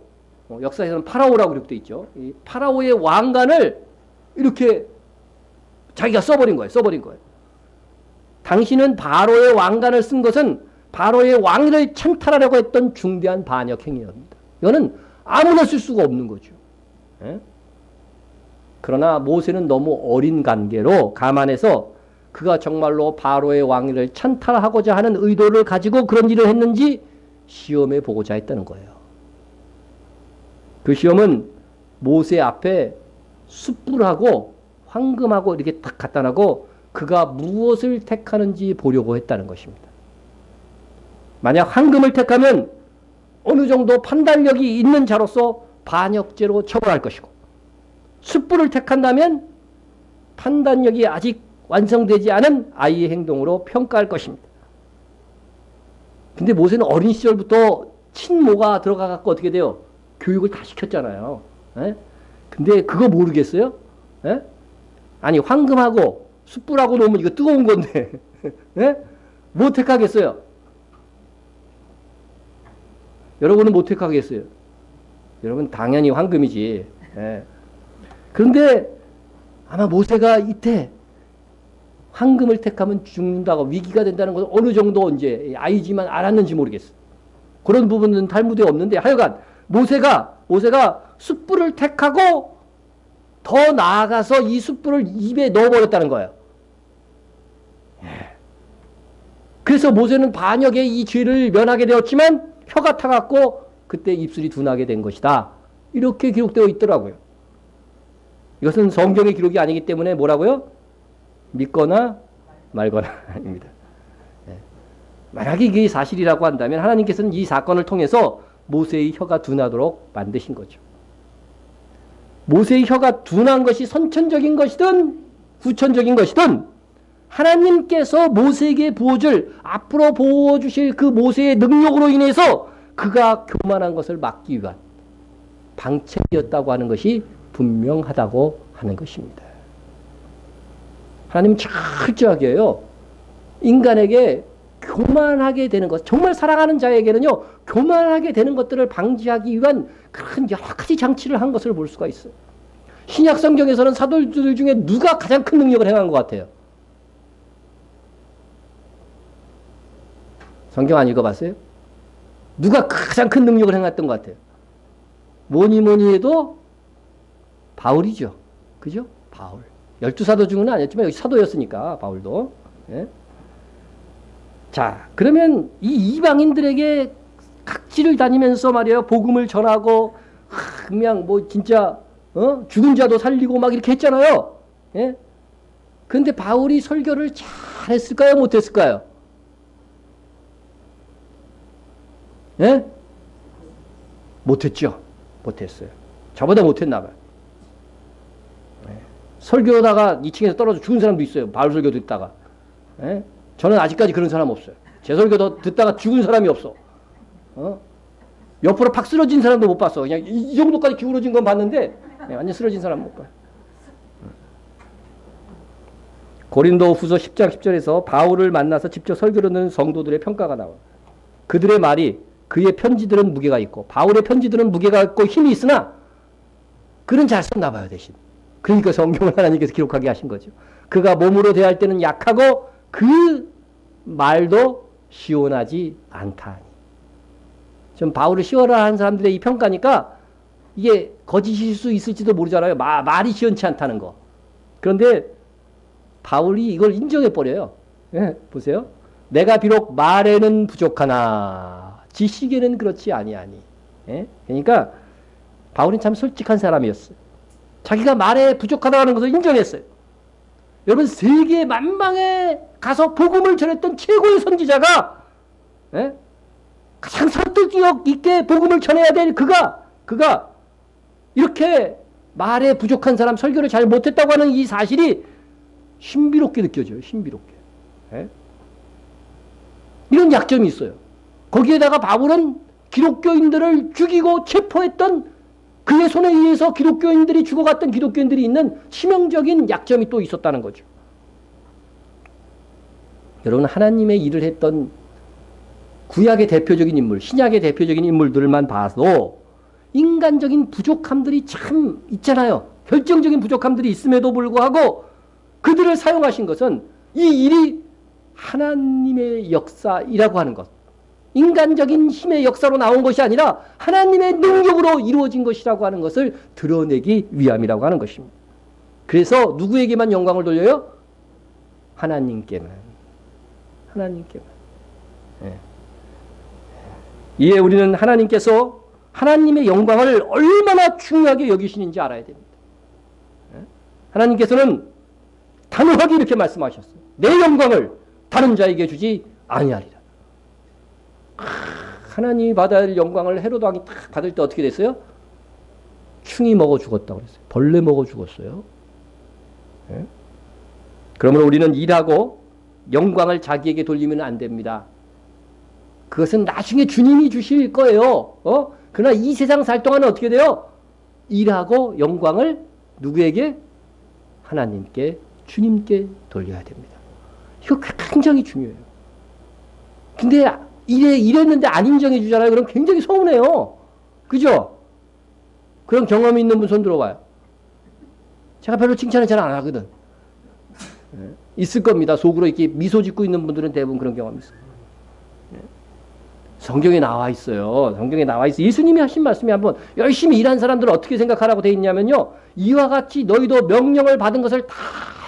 역사에서는 파라오라고 기록되어 있죠. 이 파라오의 왕관을 이렇게 자기가 써버린 거예요. 당신은 바로의 왕관을 쓴 것은 바로의 왕위를 찬탈하려고 했던 중대한 반역 행위입니다. 이거는 아무나 쓸 수가 없는 거죠. 예? 그러나 모세는 너무 어린 관계로 감안해서 그가 정말로 바로의 왕위를 찬탈하고자 하는 의도를 가지고 그런 일을 했는지 시험해 보고자 했다는 거예요. 그 시험은 모세 앞에 숯불하고 황금하고 이렇게 딱 갖다 놔고 그가 무엇을 택하는지 보려고 했다는 것입니다. 만약 황금을 택하면 어느 정도 판단력이 있는 자로서 반역죄로 처벌할 것이고, 숯불을 택한다면 판단력이 아직 완성되지 않은 아이의 행동으로 평가할 것입니다. 근데 모세는 어린 시절부터 친모가 들어가갖고 어떻게 돼요? 교육을 다 시켰잖아요. 에? 근데 그거 모르겠어요? 에? 아니, 황금하고 숯불하고 놓으면 이거 뜨거운 건데 에? 뭐 택하겠어요? 여러분은 뭐 택하겠어요? 여러분 당연히 황금이지. 예. 그런데 아마 모세가 이때 황금을 택하면 죽는다고 위기가 된다는 것을 어느 정도 이제 아이지만 알았는지 모르겠어. 그런 부분은 탈무드에 없는데 하여간 모세가 숯불을 택하고 더 나아가서 이 숯불을 입에 넣어버렸다는 거예요. 예. 그래서 모세는 반역의 이 죄를 면하게 되었지만 혀가 타갖고 그때 입술이 둔하게 된 것이다. 이렇게 기록되어 있더라고요. 이것은 성경의 기록이 아니기 때문에 뭐라고요? 믿거나 말거나 아닙니다. 네. 만약에 이게 사실이라고 한다면 하나님께서는 이 사건을 통해서 모세의 혀가 둔하도록 만드신 거죠. 모세의 혀가 둔한 것이 선천적인 것이든 후천적인 것이든 하나님께서 모세에게 부어줄, 앞으로 부어주실 그 모세의 능력으로 인해서 그가 교만한 것을 막기 위한 방책이었다고 하는 것이 분명하다고 하는 것입니다. 하나님은 철저하게요, 인간에게 교만하게 되는 것, 정말 사랑하는 자에게는요, 교만하게 되는 것들을 방지하기 위한 그런 여러 가지 장치를 한 것을 볼 수가 있어요. 신약 성경에서는 사도들 중에 누가 가장 큰 능력을 행한 것 같아요? 성경 안 읽어봤어요? 누가 가장 큰 능력을 행했던 것 같아요? 뭐니 뭐니 해도 바울이죠. 그죠? 바울. 12사도 중은 아니었지만 여기 사도였으니까 바울도. 예? 자, 그러면 이 이방인들에게 각지를 다니면서 말이에요. 복음을 전하고 그냥 뭐 진짜 죽은 자도 살리고 막 이렇게 했잖아요. 예? 근데 바울이 설교를 잘했을까요? 못했을까요? 예? 못했죠. 못했어요. 저보다 못했나 봐요. 예. 설교하다가 2층에서 떨어져 죽은 사람도 있어요. 바울 설교 듣다가. 예? 저는 아직까지 그런 사람 없어요. 제 설교 듣다가 죽은 사람이 없어. 옆으로 팍 쓰러진 사람도 못 봤어. 그냥 이 정도까지 기울어진 건 봤는데 완전 쓰러진 사람 못 봐요. 고린도 후서 10장 10절에서 바울을 만나서 직접 설교를 듣는 성도들의 평가가 나와요. 그들의 말이 그의 편지들은 무게가 있고 바울의 편지들은 무게가 있고 힘이 있으나 글은 잘 썼나 봐요 대신. 그러니까 성경을 하나님께서 기록하게 하신 거죠. 그가 몸으로 대할 때는 약하고 그 말도 시원하지 않다니. 좀 바울을 시원하는 사람들의 이 평가니까 이게 거짓일 수 있을지도 모르잖아요. 말이 시원치 않다는 거. 그런데 바울이 이걸 인정해버려요. 예, 보세요. 내가 비록 말에는 부족하나 지식에는 그렇지 아니하니. 예? 그러니까 바울은 참 솔직한 사람이었어요. 자기가 말에 부족하다는 것을 인정했어요. 여러분 세계 만방에 가서 복음을 전했던 최고의 선지자가 예? 가장 설득력 있게 복음을 전해야 될 그가 이렇게 말에 부족한 사람 설교를 잘 못했다고 하는 이 사실이 신비롭게 느껴져요. 신비롭게. 예? 이런 약점이 있어요. 거기에다가 바울은 기독교인들을 죽이고 체포했던 그의 손에 의해서 기독교인들이 죽어갔던 기독교인들이 있는 치명적인 약점이 또 있었다는 거죠. 여러분 하나님의 일을 했던 구약의 대표적인 인물, 신약의 대표적인 인물들만 봐도 인간적인 부족함들이 참 있잖아요. 결정적인 부족함들이 있음에도 불구하고 그들을 사용하신 것은 이 일이 하나님의 역사이라고 하는 것. 인간적인 힘의 역사로 나온 것이 아니라 하나님의 능력으로 이루어진 것이라고 하는 것을 드러내기 위함이라고 하는 것입니다. 그래서 누구에게만 영광을 돌려요? 하나님께만. 하나님께만. 예. 이에 우리는 하나님께서 하나님의 영광을 얼마나 중요하게 여기시는지 알아야 됩니다. 예? 하나님께서는 단호하게 이렇게 말씀하셨어요. 내 영광을 다른 자에게 주지 아니하리라. 하나님이 받아야 할 영광을 헤로도 왕이 딱 받을 때 어떻게 됐어요? 충이 먹어 죽었다고 그랬어요. 벌레 먹어 죽었어요. 예? 그러므로 우리는 일하고 영광을 자기에게 돌리면 안 됩니다. 그것은 나중에 주님이 주실 거예요. 그러나 이 세상 살 동안은 어떻게 돼요? 일하고 영광을 누구에게? 하나님께, 주님께 돌려야 됩니다. 이거 굉장히 중요해요. 근데 이랬는데 안 인정해 주잖아요. 그럼 굉장히 서운해요. 그죠? 그런 경험이 있는 분 손 들어봐요. 제가 별로 칭찬을 잘 안 하거든. 있을 겁니다. 속으로 이렇게 미소 짓고 있는 분들은 대부분 그런 경험이 있어요. 성경에 나와 있어요. 성경에 나와 있어요. 예수님이 하신 말씀이 한번 열심히 일한 사람들은 어떻게 생각하라고 되어 있냐면요. 이와 같이 너희도 명령을 받은 것을 다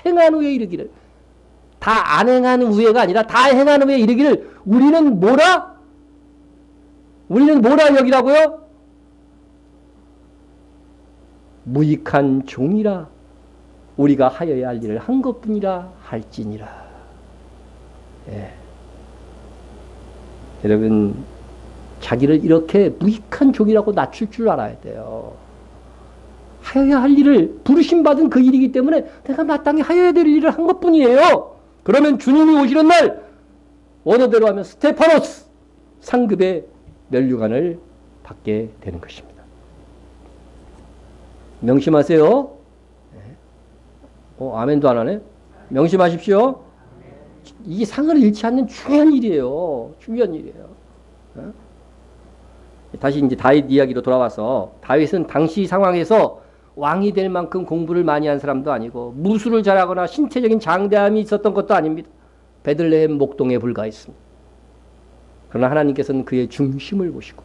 행한 후에 이르기를. 다 안 행한 후에가 아니라 다 행한 후에 이르기를 우리는 뭐라? 우리는 뭐라 여기라고요? 무익한 종이라. 우리가 하여야 할 일을 한 것뿐이라 할지니라. 예. 여러분 자기를 이렇게 무익한 종이라고 낮출 줄 알아야 돼요. 하여야 할 일을 부르심받은 그 일이기 때문에 내가 마땅히 하여야 될 일을 한 것뿐이에요. 그러면 주님이 오시는 날 원어대로 하면 스테파노스 상급의 면류관을 받게 되는 것입니다. 명심하세요. 아멘도 안 하네. 명심하십시오. 이 상을 잃지 않는 중요한 일이에요. 중요한 일이에요. 다시 이제 다윗 이야기로 돌아와서 다윗은 당시 상황에서 왕이 될 만큼 공부를 많이 한 사람도 아니고 무술을 잘하거나 신체적인 장대함이 있었던 것도 아닙니다. 베들레헴 목동에 불과했습니다. 그러나 하나님께서는 그의 중심을 보시고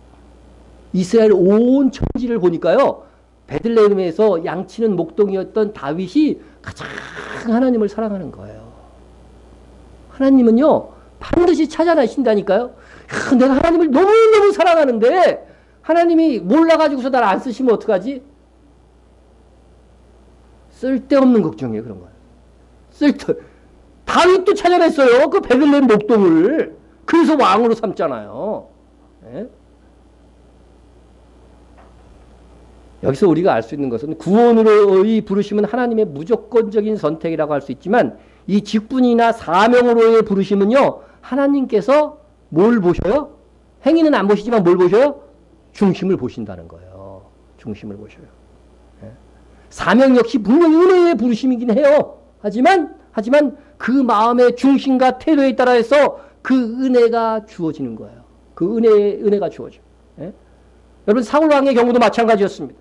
이스라엘 온 천지를 보니까요. 베들레헴에서 양치는 목동이었던 다윗이 가장 하나님을 사랑하는 거예요. 하나님은요. 반드시 찾아내신다니까요. 야, 내가 하나님을 너무너무 사랑하는데 하나님이 몰라가지고서 나를 안 쓰시면 어떡하지? 쓸데없는 걱정이에요. 그런 거예요. 다윗도 찾아냈어요. 그 베들레헴 목동을. 그래서 왕으로 삼잖아요. 네? 여기서 우리가 알 수 있는 것은 구원으로의 부르심은 하나님의 무조건적인 선택이라고 할 수 있지만 이 직분이나 사명으로의 부르심은요. 하나님께서 뭘 보셔요? 행위는 안 보시지만 뭘 보셔요? 중심을 보신다는 거예요. 중심을 보셔요. 네? 사명 역시 분명히 은혜의 부르심이긴 해요. 하지만 그 마음의 중심과 태도에 따라 해서 그 은혜가 주어지는 거예요. 그 은혜가 주어져요. 네? 여러분 사울왕의 경우도 마찬가지였습니다.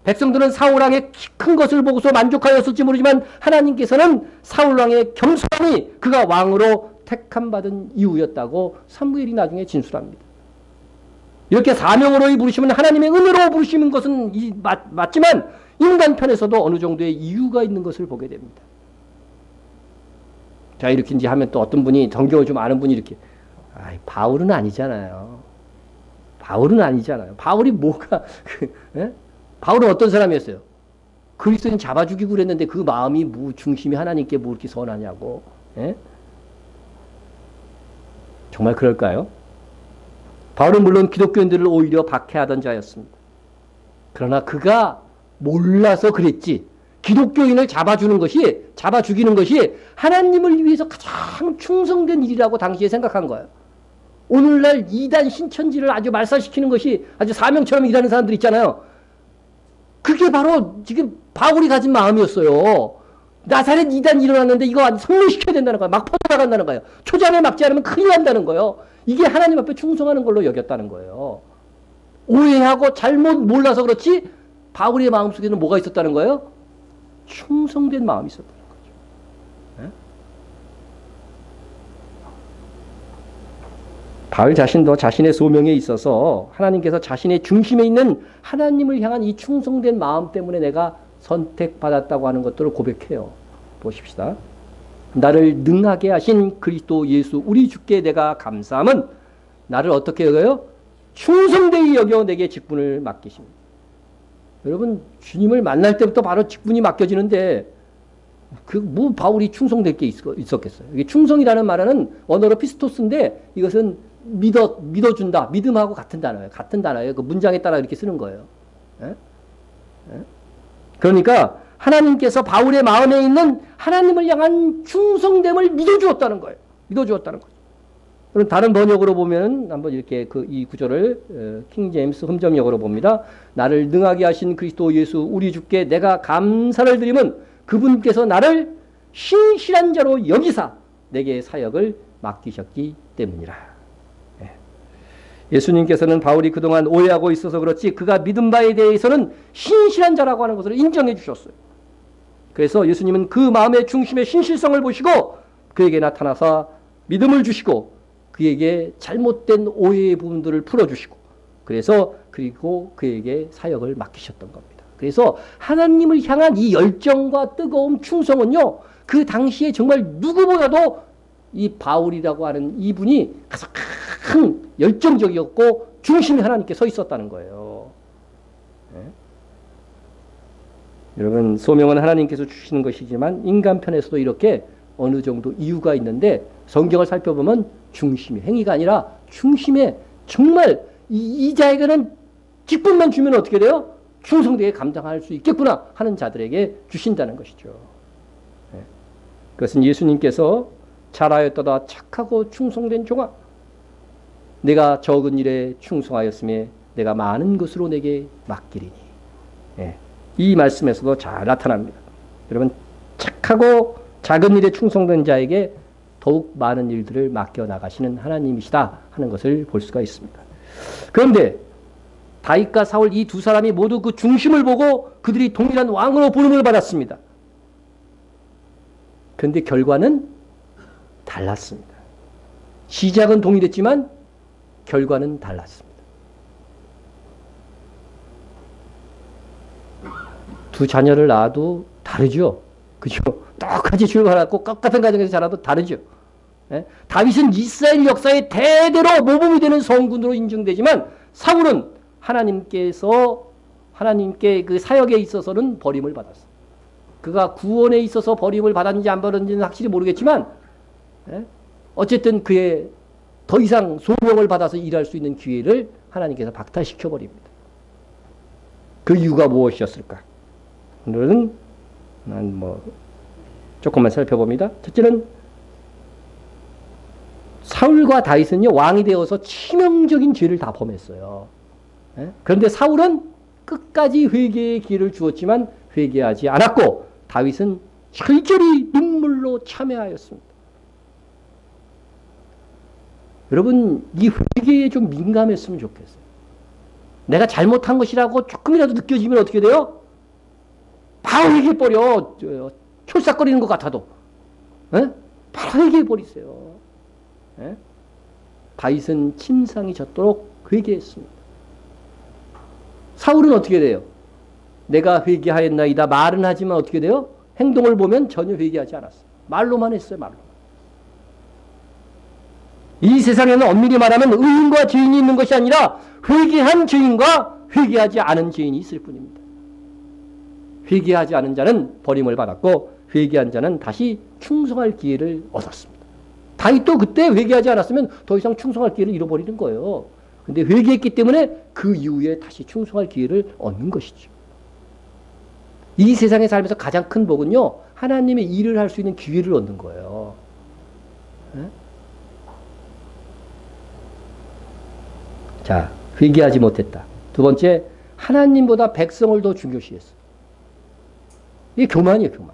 백성들은 사울왕의 키 큰 것을 보고서 만족하였을지 모르지만 하나님께서는 사울왕의 겸손함이 그가 왕으로 택함받은 이유였다고 사무엘이 나중에 진술합니다. 이렇게 사명으로의 부르심은 하나님의 은혜로 부르시는 것은 맞지만 인간 편에서도 어느 정도의 이유가 있는 것을 보게 됩니다. 자, 이렇게 이제 하면 또 어떤 분이 성경을 좀 아는 분이 이렇게 바울은 아니잖아요. 바울이 뭐가 바울은 어떤 사람이었어요? 그리스도인 잡아 죽이고 그랬는데 그 마음이 중심이 하나님께 뭐 이렇게 선하냐고. 예? 정말 그럴까요? 바울은 물론 기독교인들을 오히려 박해하던 자였습니다. 그러나 그가 몰라서 그랬지. 기독교인을 잡아 죽이는 것이 하나님을 위해서 가장 충성된 일이라고 당시에 생각한 거예요. 오늘날 이단 신천지를 아주 말살시키는 것이 아주 사명처럼 일하는 사람들 있잖아요. 그게 바로 지금 바울이 가진 마음이었어요. 나사렛 이단 일어났는데 이거 성공시켜야 된다는 거예요. 막 퍼져나간다는 거예요. 초장에 막지 않으면 큰일 난다는 거예요. 이게 하나님 앞에 충성하는 걸로 여겼다는 거예요. 오해하고 잘못 몰라서 그렇지 바울의 마음속에는 뭐가 있었다는 거예요? 충성된 마음이 있었다는 거죠. 네? 바울 자신도 자신의 소명에 있어서 하나님께서 자신의 중심에 있는 하나님을 향한 이 충성된 마음 때문에 내가 선택받았다고 하는 것들을 고백해요. 보십시다. 나를 능하게 하신 그리스도 예수 우리 주께 내가 감사함은 나를 어떻게 여겨요? 충성되이 여겨 내게 직분을 맡기십니다. 여러분 주님을 만날 때부터 바로 직분이 맡겨지는데 뭐 바울이 충성될 게 있었겠어요. 이게 충성이라는 말은 언어로 피스토스인데 이것은 믿어준다. 믿음하고 같은 단어예요. 그 문장에 따라 이렇게 쓰는 거예요. 예? 예? 그러니까 하나님께서 바울의 마음에 있는 하나님을 향한 충성됨을 믿어주었다는 거예요. 믿어주었다는 거죠. 그럼 다른 번역으로 보면 한번 이렇게 이 구절을 킹 제임스 흠점역으로 봅니다. 나를 능하게 하신 그리스도 예수 우리 주께 내가 감사를 드리면 그분께서 나를 신실한 자로 여기사 내게 사역을 맡기셨기 때문이라. 예수님께서는 바울이 그동안 오해하고 있어서 그렇지 그가 믿은 바에 대해서는 신실한 자라고 하는 것을 인정해 주셨어요. 그래서 예수님은 그 마음의 중심의 신실성을 보시고 그에게 나타나서 믿음을 주시고 그에게 잘못된 오해의 부분들을 풀어주시고 그리고 그에게 사역을 맡기셨던 겁니다. 그래서 하나님을 향한 이 열정과 뜨거운 충성은요 그 당시에 정말 누구보다도 이 바울이라고 하는 이분이 가장 열정적이었고 중심이 하나님께 서 있었다는 거예요. 네? 여러분 소명은 하나님께서 주시는 것이지만 인간 편에서도 이렇게 어느 정도 이유가 있는데 성경을 살펴보면 중심이 행위가 아니라 중심에 정말 이 자에게는 직분만 주면 어떻게 돼요? 충성되게 감당할 수 있겠구나 하는 자들에게 주신다는 것이죠. 네? 그것은 예수님께서 잘하였도다 착하고 충성된 종아 내가 적은 일에 충성하였음에 내가 많은 것으로 내게 맡기리니. 예, 이 말씀에서도 잘 나타납니다. 여러분 착하고 작은 일에 충성된 자에게 더욱 많은 일들을 맡겨나가시는 하나님이시다 하는 것을 볼 수가 있습니다. 그런데 다윗과 사울 이 두 사람이 모두 그 중심을 보고 그들이 동일한 왕으로 부름을 받았습니다. 그런데 결과는 달랐습니다. 시작은 동일했지만 결과는 달랐습니다. 두 자녀를 낳아도 다르죠. 그죠? 똑같이 출발하고 똑같은 가정에서 자라도 다르죠. 예? 다윗은 이스라엘 역사의 대대로 모범이 되는 성군으로 인정되지만 사울은 하나님께 그 사역에 있어서는 버림을 받았어. 그가 구원에 있어서 버림을 받았는지 안 받았는지는 확실히 모르겠지만, 예? 어쨌든 그의 더 이상 소명을 받아서 일할 수 있는 기회를 하나님께서 박탈시켜 버립니다. 그 이유가 무엇이었을까? 오늘은 조금만 살펴봅니다. 첫째는 사울과 다윗은요, 왕이 되어서 치명적인 죄를 다 범했어요. 예? 그런데 사울은 끝까지 회개의 기회를 주었지만 회개하지 않았고, 다윗은 철저히 눈물로 참회하였습니다. 여러분, 이 회개에 좀 민감했으면 좋겠어요. 내가 잘못한 것이라고 조금이라도 느껴지면 어떻게 돼요? 바로 회개해버려. 촐싹거리는 것 같아도. 에? 바로 회개해버리세요. 에? 다윗은 침상이 젖도록 회개했습니다. 사울은 어떻게 돼요? 내가 회개하였나이다 말은 하지만 어떻게 돼요? 행동을 보면 전혀 회개하지 않았어요. 말로만 했어요. 말로. 이 세상에는 엄밀히 말하면 의인과 죄인이 있는 것이 아니라 회개한 죄인과 회개하지 않은 죄인이 있을 뿐입니다. 회개하지 않은 자는 버림을 받았고 회개한 자는 다시 충성할 기회를 얻었습니다. 다윗도 그때 회개하지 않았으면 더 이상 충성할 기회를 잃어버리는 거예요. 근데 회개했기 때문에 그 이후에 다시 충성할 기회를 얻는 것이죠. 이 세상에 살면서 가장 큰 복은요, 하나님의 일을 할 수 있는 기회를 얻는 거예요. 네? 자, 회개하지 못했다. 두 번째, 하나님보다 백성을 더 중요시했어. 이게 교만이에요, 교만.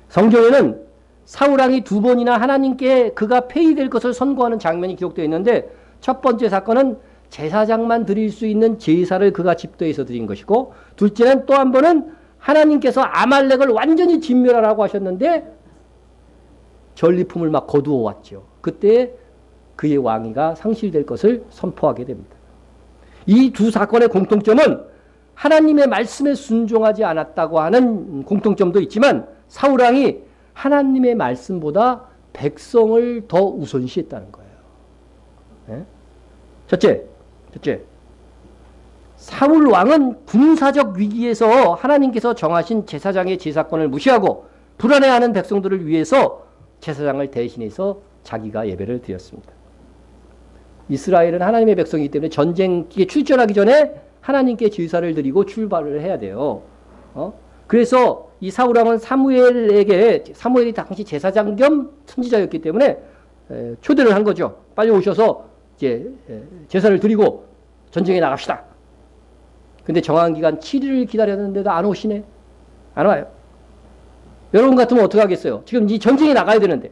성경에는 사울왕이 두 번이나 하나님께 그가 폐위될 것을 선고하는 장면이 기록되어 있는데, 첫 번째 사건은 제사장만 드릴 수 있는 제사를 그가 집도해서 드린 것이고, 둘째는 또 한 번은 하나님께서 아말렉을 완전히 진멸하라고 하셨는데 전리품을 막 거두어 왔죠. 그때 그의 왕위가 상실될 것을 선포하게 됩니다. 이 두 사건의 공통점은 하나님의 말씀에 순종하지 않았다고 하는 공통점도 있지만 사울왕이 하나님의 말씀보다 백성을 더 우선시했다는 거예요. 네? 첫째, 사울 왕은 군사적 위기에서 하나님께서 정하신 제사장의 제사권을 무시하고 불안해하는 백성들을 위해서 제사장을 대신해서 자기가 예배를 드렸습니다. 이스라엘은 하나님의 백성이기 때문에 전쟁에 출전하기 전에 하나님께 제사를 드리고 출발을 해야 돼요. 그래서 이 사울 왕은 사무엘이 당시 제사장 겸 선지자였기 때문에 초대를 한 거죠. 빨리 오셔서 이제 제사를 드리고 전쟁에 나갑시다. 근데 정한 기간 7일을 기다렸는데도 안 오시네. 안 와요. 여러분 같으면 어떻게 하겠어요? 지금 이 전쟁에 나가야 되는데.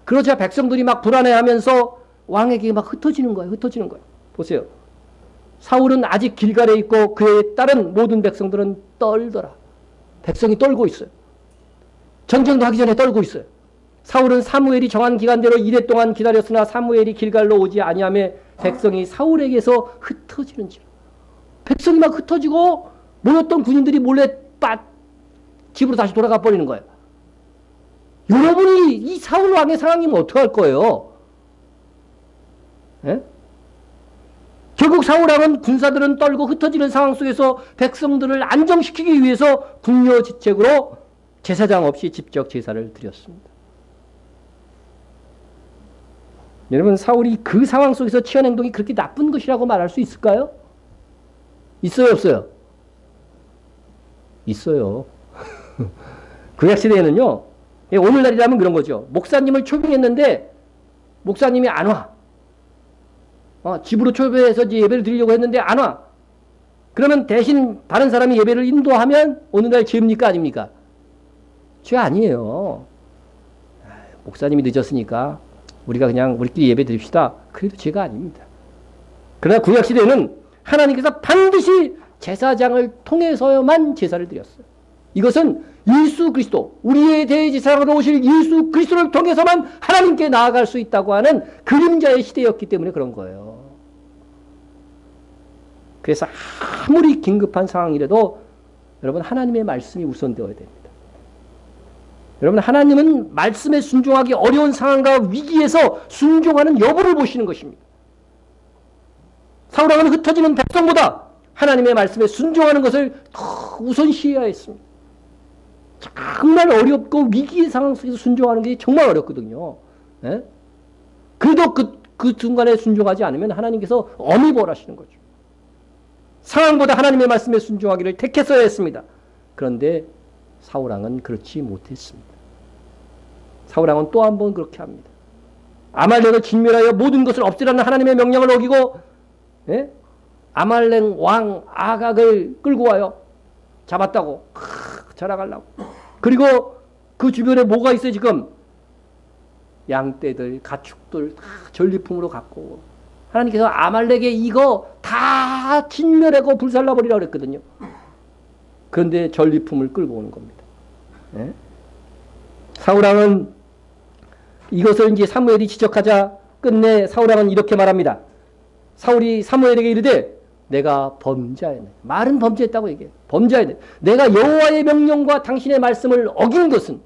그러자 백성들이 막 불안해하면서 왕에게 막 흩어지는 거예요. 보세요. 사울은 아직 길갈에 있고 그에 따른 모든 백성들은 떨더라. 백성이 떨고 있어요. 전쟁도 하기 전에 떨고 있어요. 사울은 사무엘이 정한 기간대로 이래 동안 기다렸으나 사무엘이 길갈로 오지 아니하며 백성이 사울에게서 흩어지는지라. 백성이 막 흩어지고 모였던 군인들이 몰래 집으로 다시 돌아가 버리는 거예요. 여러분이 이 사울 왕의 상황이면 어떡할 거예요? 예? 결국 사울 왕은 군사들은 떨고 흩어지는 상황 속에서 백성들을 안정시키기 위해서 궁여지책으로 제사장 없이 직접 제사를 드렸습니다. 여러분, 사울이 그 상황 속에서 취한 행동이 그렇게 나쁜 것이라고 말할 수 있을까요? 있어요, 없어요? 있어요. 구약시대에는요, 오늘날이라면 그런 거죠. 목사님을 초빙했는데 목사님이 안 와. 집으로 초대해서 예배를 드리려고 했는데 안 와. 그러면 대신 다른 사람이 예배를 인도하면 오늘날 죄입니까? 아닙니까? 죄 아니에요. 목사님이 늦었으니까 우리가 그냥 우리끼리 예배 드립시다. 그래도 죄가 아닙니다. 그러나 구약시대에는 하나님께서 반드시 제사장을 통해서만 제사를 드렸어요. 이것은 예수 그리스도, 우리의 대제사장으로 오실 예수 그리스도를 통해서만 하나님께 나아갈 수 있다고 하는 그림자의 시대였기 때문에 그런 거예요. 그래서 아무리 긴급한 상황이라도 여러분 하나님의 말씀이 우선되어야 됩니다. 여러분 하나님은 말씀에 순종하기 어려운 상황과 위기에서 순종하는 여부를 보시는 것입니다. 사울왕은 흩어지는 백성보다 하나님의 말씀에 순종하는 것을 더 우선시해야 했습니다. 정말 어렵고 위기의 상황 속에서 순종하는 게 정말 어렵거든요. 예? 그래도 그 순간에 순종하지 않으면 하나님께서 엄히 벌하시는 거죠. 상황보다 하나님의 말씀에 순종하기를 택했어야 했습니다. 그런데 사울왕은 그렇지 못했습니다. 사울왕은 또 한 번 그렇게 합니다. 아말렉을 진멸하여 모든 것을 없애라는 하나님의 명령을 어기고, 예? 아말렉 왕 아각을 끌고 와요. 잡았다고 자랑하려고. 그리고 그 주변에 뭐가 있어요 지금? 양떼들, 가축들 다 전리품으로 갖고. 하나님께서 아말렉에 이거 다 진멸하고 불살라버리라고 그랬거든요. 그런데 전리품을 끌고 오는 겁니다. 예? 사울왕은 이것을 이제 사무엘이 지적하자 끝내 사울왕은 이렇게 말합니다. 사울이 사무엘에게 이르되 내가 범죄하였네. 말은 범죄했다고 얘기해. 범죄하였네. 내가 여호와의 명령과 당신의 말씀을 어긴 것은,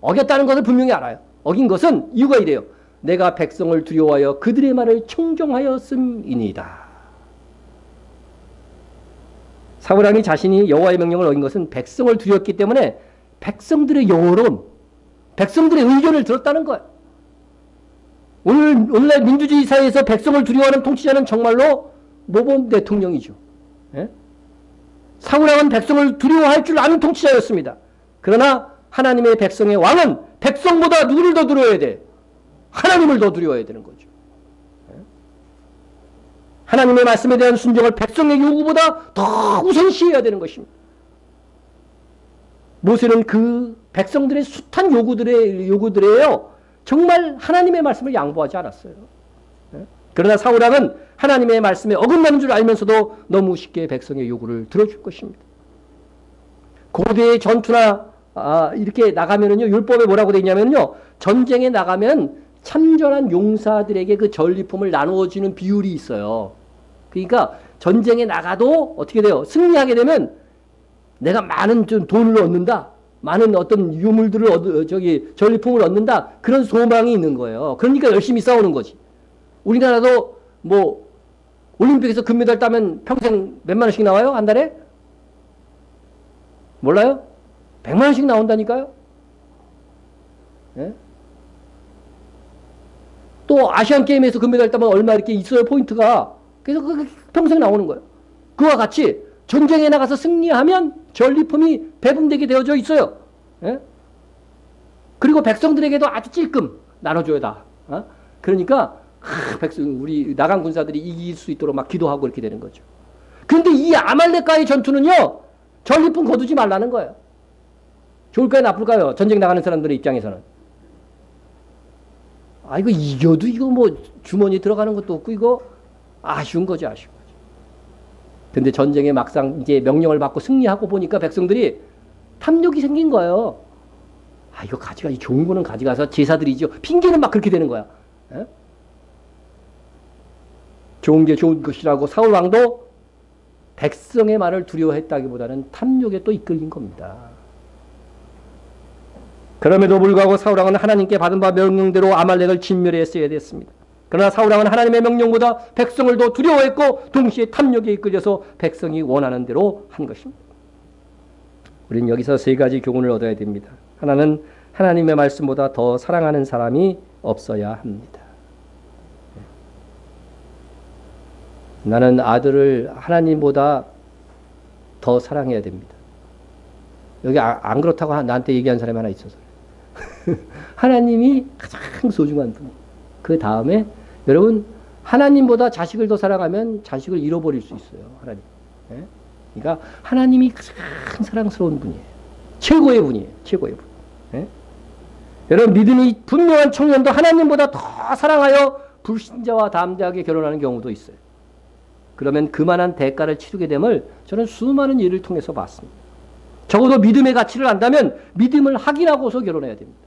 어겼다는 것을 분명히 알아요. 어긴 것은 이유가 이래요. 내가 백성을 두려워하여 그들의 말을 청종하였음이니이다. 사울왕이 자신이 여호와의 명령을 어긴 것은 백성을 두려웠기 때문에 백성들의 여론, 백성들의 의견을 들었다는 거예요. 오늘날 민주주의 사회에서 백성을 두려워하는 통치자는 정말로 모범 대통령이죠. 예? 사울왕은 백성을 두려워할 줄 아는 통치자였습니다. 그러나 하나님의 백성의 왕은 백성보다 누구를 더 두려워해야 돼? 하나님을 더 두려워해야 되는 거죠. 예? 하나님의 말씀에 대한 순종을 백성의 요구보다 더 우선시해야 되는 것입니다. 모세는 그 백성들의 숱한 요구들에요. 정말 하나님의 말씀을 양보하지 않았어요. 예? 그러나 사울왕은 하나님의 말씀에 어긋나는 줄 알면서도 너무 쉽게 백성의 요구를 들어줄 것입니다. 고대의 전투나 이렇게 나가면은요, 율법에 뭐라고 되어 있냐면요, 전쟁에 나가면 참전한 용사들에게 그 전리품을 나누어 주는 비율이 있어요. 그러니까 전쟁에 나가도 어떻게 돼요? 승리하게 되면 내가 많은 좀 돈을 얻는다. 많은 어떤 유물들을 전리품을 얻는다. 그런 소망이 있는 거예요. 그러니까 열심히 싸우는 거지. 우리나라도 뭐 올림픽에서 금메달 따면 평생 몇만 원씩 나와요? 한 달에? 몰라요? 100만 원씩 나온다니까요? 예? 또 아시안게임에서 금메달 따면 얼마 이렇게 있어요, 포인트가. 그래서 그게 평생 나오는 거예요. 그와 같이 전쟁에 나가서 승리하면 전리품이 배분되게 되어져 있어요. 예? 그리고 백성들에게도 아주 찔끔 나눠줘야 다. 그러니까 우리 나간 군사들이 이길 수 있도록 막 기도하고 이렇게 되는 거죠. 그런데 이 아말렉과의 전투는요, 전리품 거두지 말라는 거예요. 좋을까요, 나쁠까요? 전쟁 나가는 사람들의 입장에서는. 이거 이겨도 이거 뭐 주머니 들어가는 것도 없고 이거 아쉬운 거죠, 아쉬운 거죠. 근데 전쟁에 막상 이제 명령을 받고 승리하고 보니까 백성들이 탐욕이 생긴 거예요. 이거 가져가, 좋은 거는 가져가서 제사드리죠. 핑계는 막 그렇게 되는 거야. 에? 좋은 게 좋은 것이라고 사울왕도 백성의 말을 두려워했다기보다는 탐욕에 또 이끌린 겁니다. 그럼에도 불구하고 사울왕은 하나님께 받은 바 명령대로 아말렉을 진멸했어야 됐습니다. 그러나 사울왕은 하나님의 명령보다 백성을 더 두려워했고 동시에 탐욕에 이끌려서 백성이 원하는 대로 한 것입니다. 우리는 여기서 세 가지 교훈을 얻어야 됩니다. 하나는 하나님의 말씀보다 더 사랑하는 사람이 없어야 합니다. 나는 아들을 하나님보다 더 사랑해야 됩니다. 여기 안 그렇다고 나한테 얘기한 사람이 하나 있어서 하나님이 가장 소중한 분. 그 다음에 여러분 하나님보다 자식을 더 사랑하면 자식을 잃어버릴 수 있어요. 하나님. 예? 그러니까 하나님이 가장 사랑스러운 분이에요. 최고의 분이에요. 최고의 분. 예? 여러분 믿음이 분명한 청년도 하나님보다 더 사랑하여 불신자와 담대하게 결혼하는 경우도 있어요. 그러면 그만한 대가를 치르게 됨을 저는 수많은 일을 통해서 봤습니다. 적어도 믿음의 가치를 안다면 믿음을 확인하고서 결혼해야 됩니다.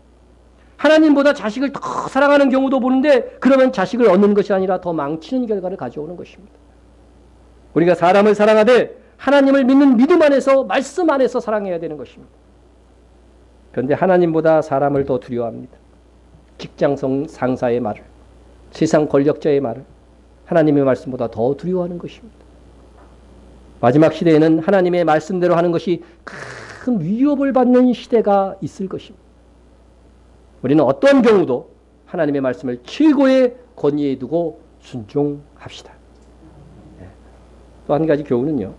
하나님보다 자식을 더 사랑하는 경우도 보는데 그러면 자식을 얻는 것이 아니라 더 망치는 결과를 가져오는 것입니다. 우리가 사람을 사랑하되 하나님을 믿는 믿음 안에서 말씀 안에서 사랑해야 되는 것입니다. 그런데 하나님보다 사람을 더 두려워합니다. 직장 상사의 말을, 세상 권력자의 말을 하나님의 말씀보다 더 두려워하는 것입니다. 마지막 시대에는 하나님의 말씀대로 하는 것이 큰 위협을 받는 시대가 있을 것입니다. 우리는 어떤 경우도 하나님의 말씀을 최고의 권위에 두고 순종합시다. 또 한 가지 교훈은요.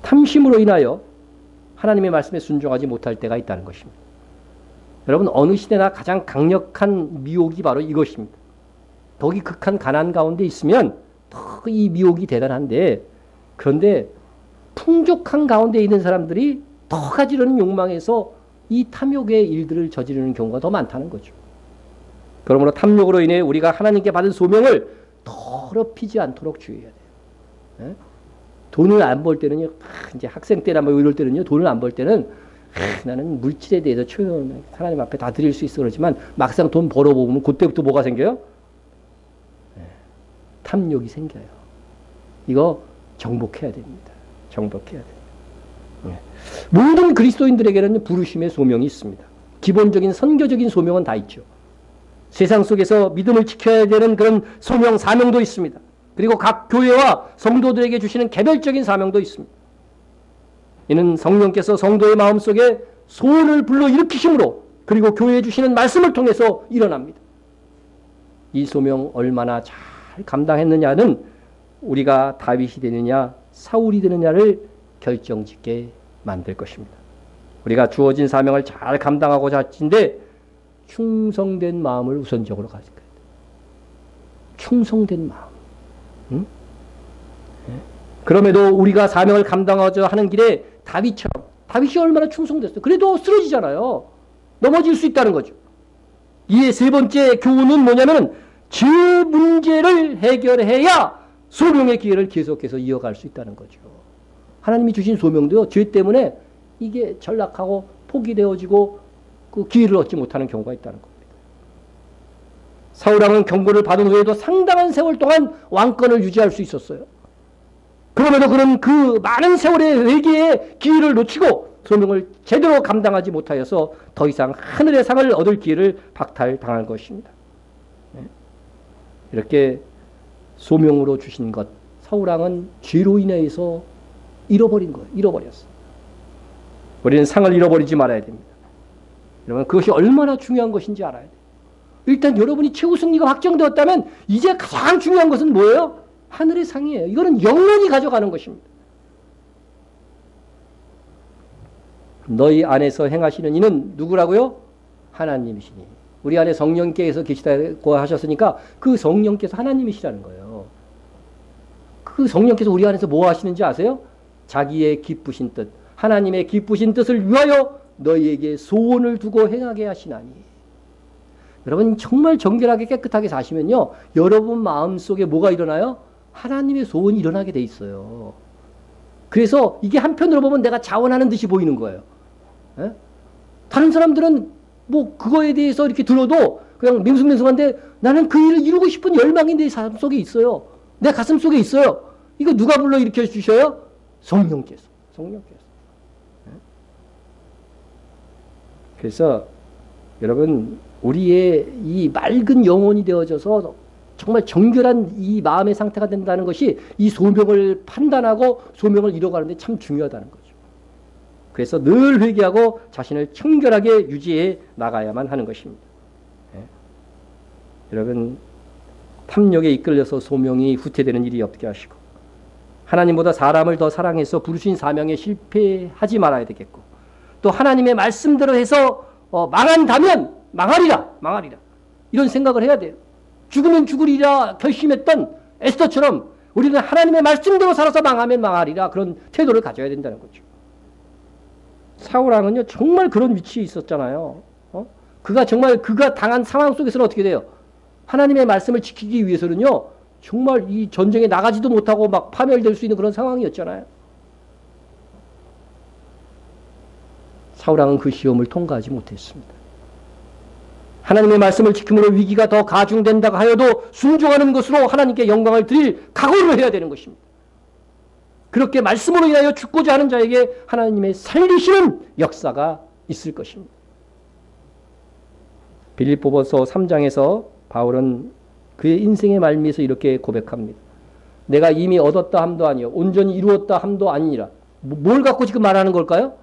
탐심으로 인하여 하나님의 말씀에 순종하지 못할 때가 있다는 것입니다. 여러분 어느 시대나 가장 강력한 미혹이 바로 이것입니다. 더욱이 극한 가난 가운데 있으면 더 이 미혹이 대단한데 그런데 풍족한 가운데 있는 사람들이 더 가지려는 욕망에서 이 탐욕의 일들을 저지르는 경우가 더 많다는 거죠. 그러므로 탐욕으로 인해 우리가 하나님께 받은 소명을 더럽히지 않도록 주의해야 돼요. 돈을 안 벌 때는요, 이제 학생 때나 뭐 이럴 때는요, 돈을 안 벌 때는 나는 물질에 대해서 하나님 앞에 다 드릴 수 있어 그러지만 막상 돈 벌어보면 그때부터 뭐가 생겨요? 탐욕이 생겨요. 이거 정복해야 됩니다. 정복해야 됩니다. 모든 그리스도인들에게는 부르심의 소명이 있습니다. 기본적인 선교적인 소명은 다 있죠. 세상 속에서 믿음을 지켜야 되는 그런 소명, 사명도 있습니다. 그리고 각 교회와 성도들에게 주시는 개별적인 사명도 있습니다. 이는 성령께서 성도의 마음속에 소원을 불러일으키심으로 그리고 교회에 주시는 말씀을 통해서 일어납니다. 이 소명 얼마나 잘 감당했느냐는 우리가 다윗이 되느냐 사울이 되느냐를 결정짓게 만들 것입니다. 우리가 주어진 사명을 잘 감당하고자 하는데 충성된 마음을 우선적으로 가질 거예요. 충성된 마음. 응? 그럼에도 우리가 사명을 감당하고자 하는 길에 다윗이 얼마나 충성됐어요. 그래도 쓰러지잖아요. 넘어질 수 있다는 거죠. 이에 세 번째 교훈은 뭐냐면 죄 문제를 해결해야 소명의 기회를 계속해서 이어갈 수 있다는 거죠. 하나님이 주신 소명도요. 죄 때문에 이게 전락하고 포기되어지고 그 기회를 얻지 못하는 경우가 있다는 겁니다. 사울왕은 경고를 받은 후에도 상당한 세월 동안 왕권을 유지할 수 있었어요. 그럼에도 그는 그 많은 세월의 회개의 기회를 놓치고 소명을 제대로 감당하지 못하여서 더 이상 하늘의 상을 얻을 기회를 박탈당한 것입니다. 이렇게 소명으로 주신 것, 사울왕은 죄로 인해서 잃어버린 거예요. 잃어버렸어. 우리는 상을 잃어버리지 말아야 됩니다. 여러분 그것이 얼마나 중요한 것인지 알아야 돼요. 일단 여러분이 최후 승리가 확정되었다면 이제 가장 중요한 것은 뭐예요? 하늘의 상이에요. 이거는 영원히 가져가는 것입니다. 너희 안에서 행하시는 이는 누구라고요? 하나님이시니. 우리 안에 성령께서 계시다고 하셨으니까 그 성령께서 하나님이시라는 거예요. 그 성령께서 우리 안에서 뭐 하시는지 아세요? 자기의 기쁘신 뜻, 하나님의 기쁘신 뜻을 위하여 너희에게 소원을 두고 행하게 하시나니. 여러분 정말 정결하게 깨끗하게 사시면요. 여러분 마음속에 뭐가 일어나요? 하나님의 소원이 일어나게 돼 있어요. 그래서 이게 한편으로 보면 내가 자원하는 듯이 보이는 거예요. 에? 다른 사람들은 뭐 그거에 대해서 이렇게 들어도 그냥 맹숭맹숭한데 나는 그 일을 이루고 싶은 열망이 내 가슴 속에 있어요. 내 가슴 속에 있어요. 이거 누가 불러 일으켜 주셔요? 성령께서. 성령께서. 그래서 여러분 우리의 이 맑은 영혼이 되어져서 정말 정결한 이 마음의 상태가 된다는 것이 이 소명을 판단하고 소명을 이뤄가는데 참 중요하다는 거죠. 그래서 늘 회개하고 자신을 청결하게 유지해 나가야만 하는 것입니다. 여러분 탐욕에 이끌려서 소명이 후퇴되는 일이 없게 하시고 하나님보다 사람을 더 사랑해서 부르신 사명에 실패하지 말아야 되겠고 또 하나님의 말씀대로 해서 망한다면 망하리라 이런 생각을 해야 돼요. 죽으면 죽으리라 결심했던 에스더처럼 우리는 하나님의 말씀대로 살아서 망하면 망하리라 그런 태도를 가져야 된다는 거죠. 사울왕은요 정말 그런 위치에 있었잖아요. 그가 정말 그가 당한 상황 속에서는 어떻게 돼요? 하나님의 말씀을 지키기 위해서는요 정말 이 전쟁에 나가지도 못하고 막 파멸될 수 있는 그런 상황이었잖아요. 사울왕은 그 시험을 통과하지 못했습니다. 하나님의 말씀을 지킴으로 위기가 더 가중된다고 하여도 순종하는 것으로 하나님께 영광을 드릴 각오를 해야 되는 것입니다. 그렇게 말씀으로 인하여 죽고자 하는 자에게 하나님의 살리시는 역사가 있을 것입니다. 빌립보서 3장에서 바울은 그의 인생의 말미에서 이렇게 고백합니다. 내가 이미 얻었다 함도 아니요 온전히 이루었다 함도 아니니라. 뭘 갖고 지금 말하는 걸까요?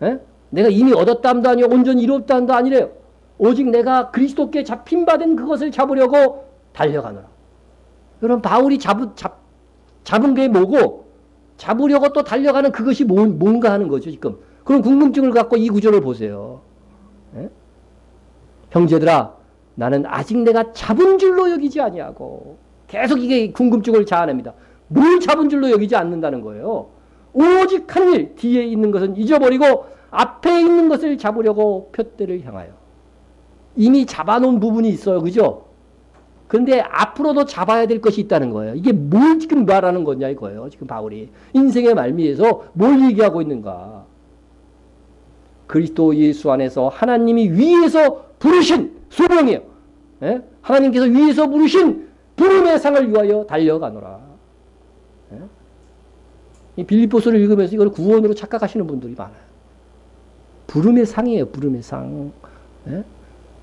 에? 내가 이미 얻었다 함도 아니요 온전히 이루었다 함도 아니래요. 오직 내가 그리스도께 잡힌 바 된 그것을 잡으려고 달려가노라. 여러분 바울이 잡은 게 뭐고 잡으려고 또 달려가는 그것이 뭔가 하는 거죠 지금. 그럼 궁금증을 갖고 이 구절을 보세요. 에? 형제들아 나는 아직 내가 잡은 줄로 여기지 아니하고 계속 이게 궁금증을 자아냅니다. 뭘 잡은 줄로 여기지 않는다는 거예요. 오직 하늘 뒤에 있는 것은 잊어버리고 앞에 있는 것을 잡으려고 푯대를 향하여. 이미 잡아놓은 부분이 있어요. 그죠? 그런데 앞으로도 잡아야 될 것이 있다는 거예요. 이게 뭘 지금 말하는 거냐 이거예요. 지금 바울이 인생의 말미에서 뭘 얘기하고 있는가. 그리스도 예수 안에서 하나님이 위에서 부르신 소명이에요. 예? 하나님께서 위에서 부르신 부름의 상을 위하여 달려가노라. 예? 이 빌립보서를 읽으면서 이걸 구원으로 착각하시는 분들이 많아요. 부름의 상이에요. 부름의 상. 예?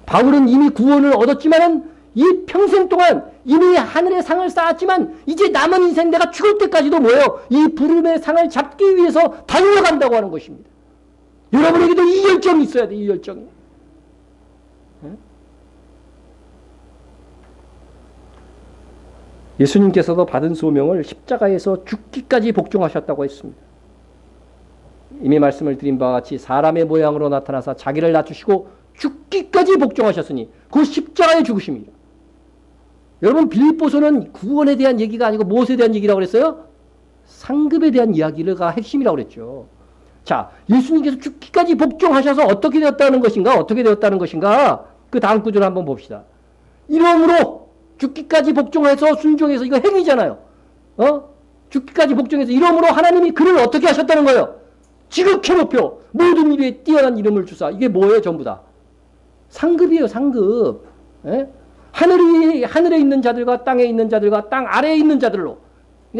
바울은 이미 구원을 얻었지만은 이 평생 동안 이미 하늘의 상을 쌓았지만 이제 남은 인생 내가 죽을 때까지도 뭐예요? 이 부름의 상을 잡기 위해서 달려간다고 하는 것입니다. 여러분에게도 이 열정이 있어야 돼. 이 열정이. 예수님께서도 받은 소명을 십자가에서 죽기까지 복종하셨다고 했습니다. 이미 말씀을 드린 바와 같이 사람의 모양으로 나타나서 자기를 낮추시고 죽기까지 복종하셨으니 그 십자가의 죽으심이에요. 여러분 빌립보서는 구원에 대한 얘기가 아니고 무엇에 대한 얘기라고 그랬어요? 상급에 대한 이야기가 핵심이라고 그랬죠. 자, 예수님께서 죽기까지 복종하셔서 어떻게 되었다는 것인가? 어떻게 되었다는 것인가? 그 다음 구절을 한번 봅시다. 이러므로 죽기까지 복종해서 순종해서 이거 행위잖아요. 죽기까지 복종해서 이러므로 하나님이 그를 어떻게 하셨다는 거예요? 지극히 높여 모든 일에 뛰어난 이름을 주사. 이게 뭐예요? 전부 다. 상급이에요. 상급. 예? 하늘에 있는 자들과 땅에 있는 자들과 땅 아래에 있는 자들로.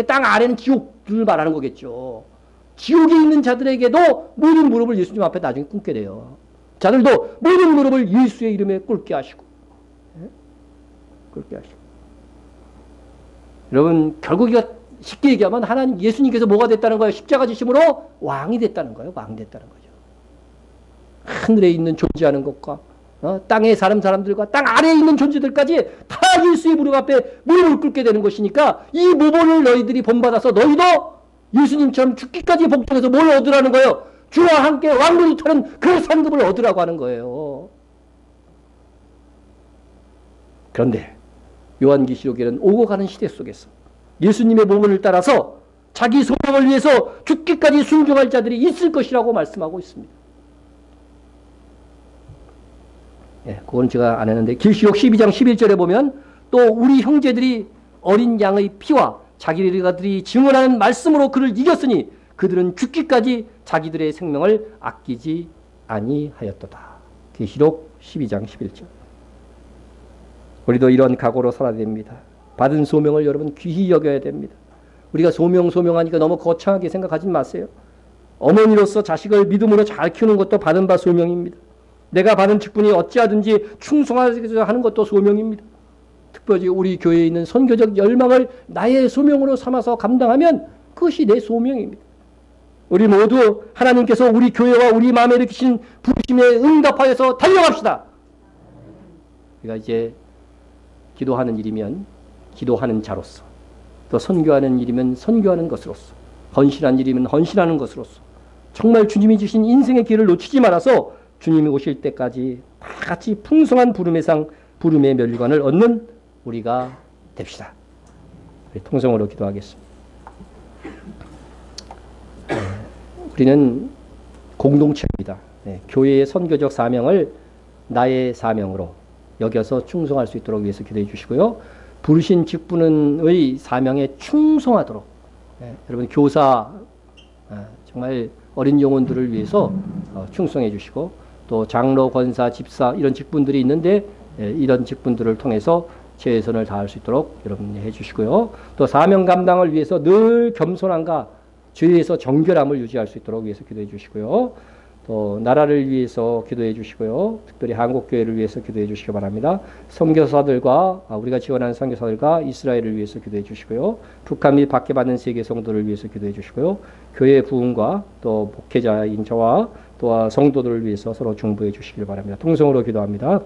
땅 아래는 지옥을 말하는 거겠죠. 지옥에 있는 자들에게도 모든 무릎을 예수님 앞에 나중에 꿇게 돼요. 자들도 모든 무릎을 예수의 이름에 꿇게 하시고. 예? 꿇게 하시고. 여러분 결국 이거 쉽게 얘기하면 하나님 예수님께서 뭐가 됐다는 거예요? 십자가 지심으로 왕이 됐다는 거예요. 왕이 됐다는 거죠. 하늘에 있는 존재하는 것과 땅의 사람들과 땅 아래에 있는 존재들까지 다 예수의 무릎 앞에 무릎을 꿇게 되는 것이니까 이 모본을 너희들이 본받아서 너희도 예수님처럼 죽기까지 복종해서 뭘 얻으라는 거예요? 주와 함께 왕노릇 하는 그 상급을 얻으라고 하는 거예요. 그런데 요한계시록에는 오고 가는 시대 속에서 예수님의 모본을 따라서 자기 소명을 위해서 죽기까지 순종할 자들이 있을 것이라고 말씀하고 있습니다. 예, 그건 제가 안 했는데 계시록 12장 11절에 보면 또 우리 형제들이 어린 양의 피와 자기들이 증언하는 말씀으로 그를 이겼으니 그들은 죽기까지 자기들의 생명을 아끼지 아니하였도다. 계시록 12장 11절. 우리도 이런 각오로 살아야 됩니다. 받은 소명을 여러분 귀히 여겨야 됩니다. 우리가 소명하니까 너무 거창하게 생각하지 마세요. 어머니로서 자식을 믿음으로 잘 키우는 것도 받은 바 소명입니다. 내가 받은 직분이 어찌하든지 충성하게 하는 것도 소명입니다. 특별히 우리 교회에 있는 선교적 열망을 나의 소명으로 삼아서 감당하면 그것이 내 소명입니다. 우리 모두 하나님께서 우리 교회와 우리 마음에 일으키신 부르심에 응답하여서 달려갑시다. 우리가 이제 기도하는 일이면 기도하는 자로서, 또 선교하는 일이면 선교하는 것으로서, 헌신한 일이면 헌신하는 것으로서 정말 주님이 주신 인생의 길을 놓치지 말아서 주님이 오실 때까지 다 같이 풍성한 부름의 상, 부름의 멸관을 얻는 우리가 됩시다. 통성으로 기도하겠습니다. 우리는 공동체입니다. 교회의 선교적 사명을 나의 사명으로 여겨서 충성할 수 있도록 위해서 기도해 주시고요. 부르신 직분의 사명에 충성하도록 여러분 교사 정말 어린 영혼들을 위해서 충성해 주시고 또 장로, 권사, 집사 이런 직분들이 있는데 이런 직분들을 통해서 최선을 다할 수 있도록 여러분이 해주시고요. 또 사명 감당을 위해서 늘 겸손함과 주위에서 정결함을 유지할 수 있도록 위해서 기도해 주시고요. 또 나라를 위해서 기도해 주시고요. 특별히 한국교회를 위해서 기도해 주시기 바랍니다. 선교사들과 우리가 지원하는 선교사들과 이스라엘을 위해서 기도해 주시고요. 북한 및 밖에 받는 세계 성도를 위해서 기도해 주시고요. 교회 부흥과 또 목회자인 저와 또 성도들을 위해서 서로 중보해 주시길 바랍니다. 통성으로 기도합니다.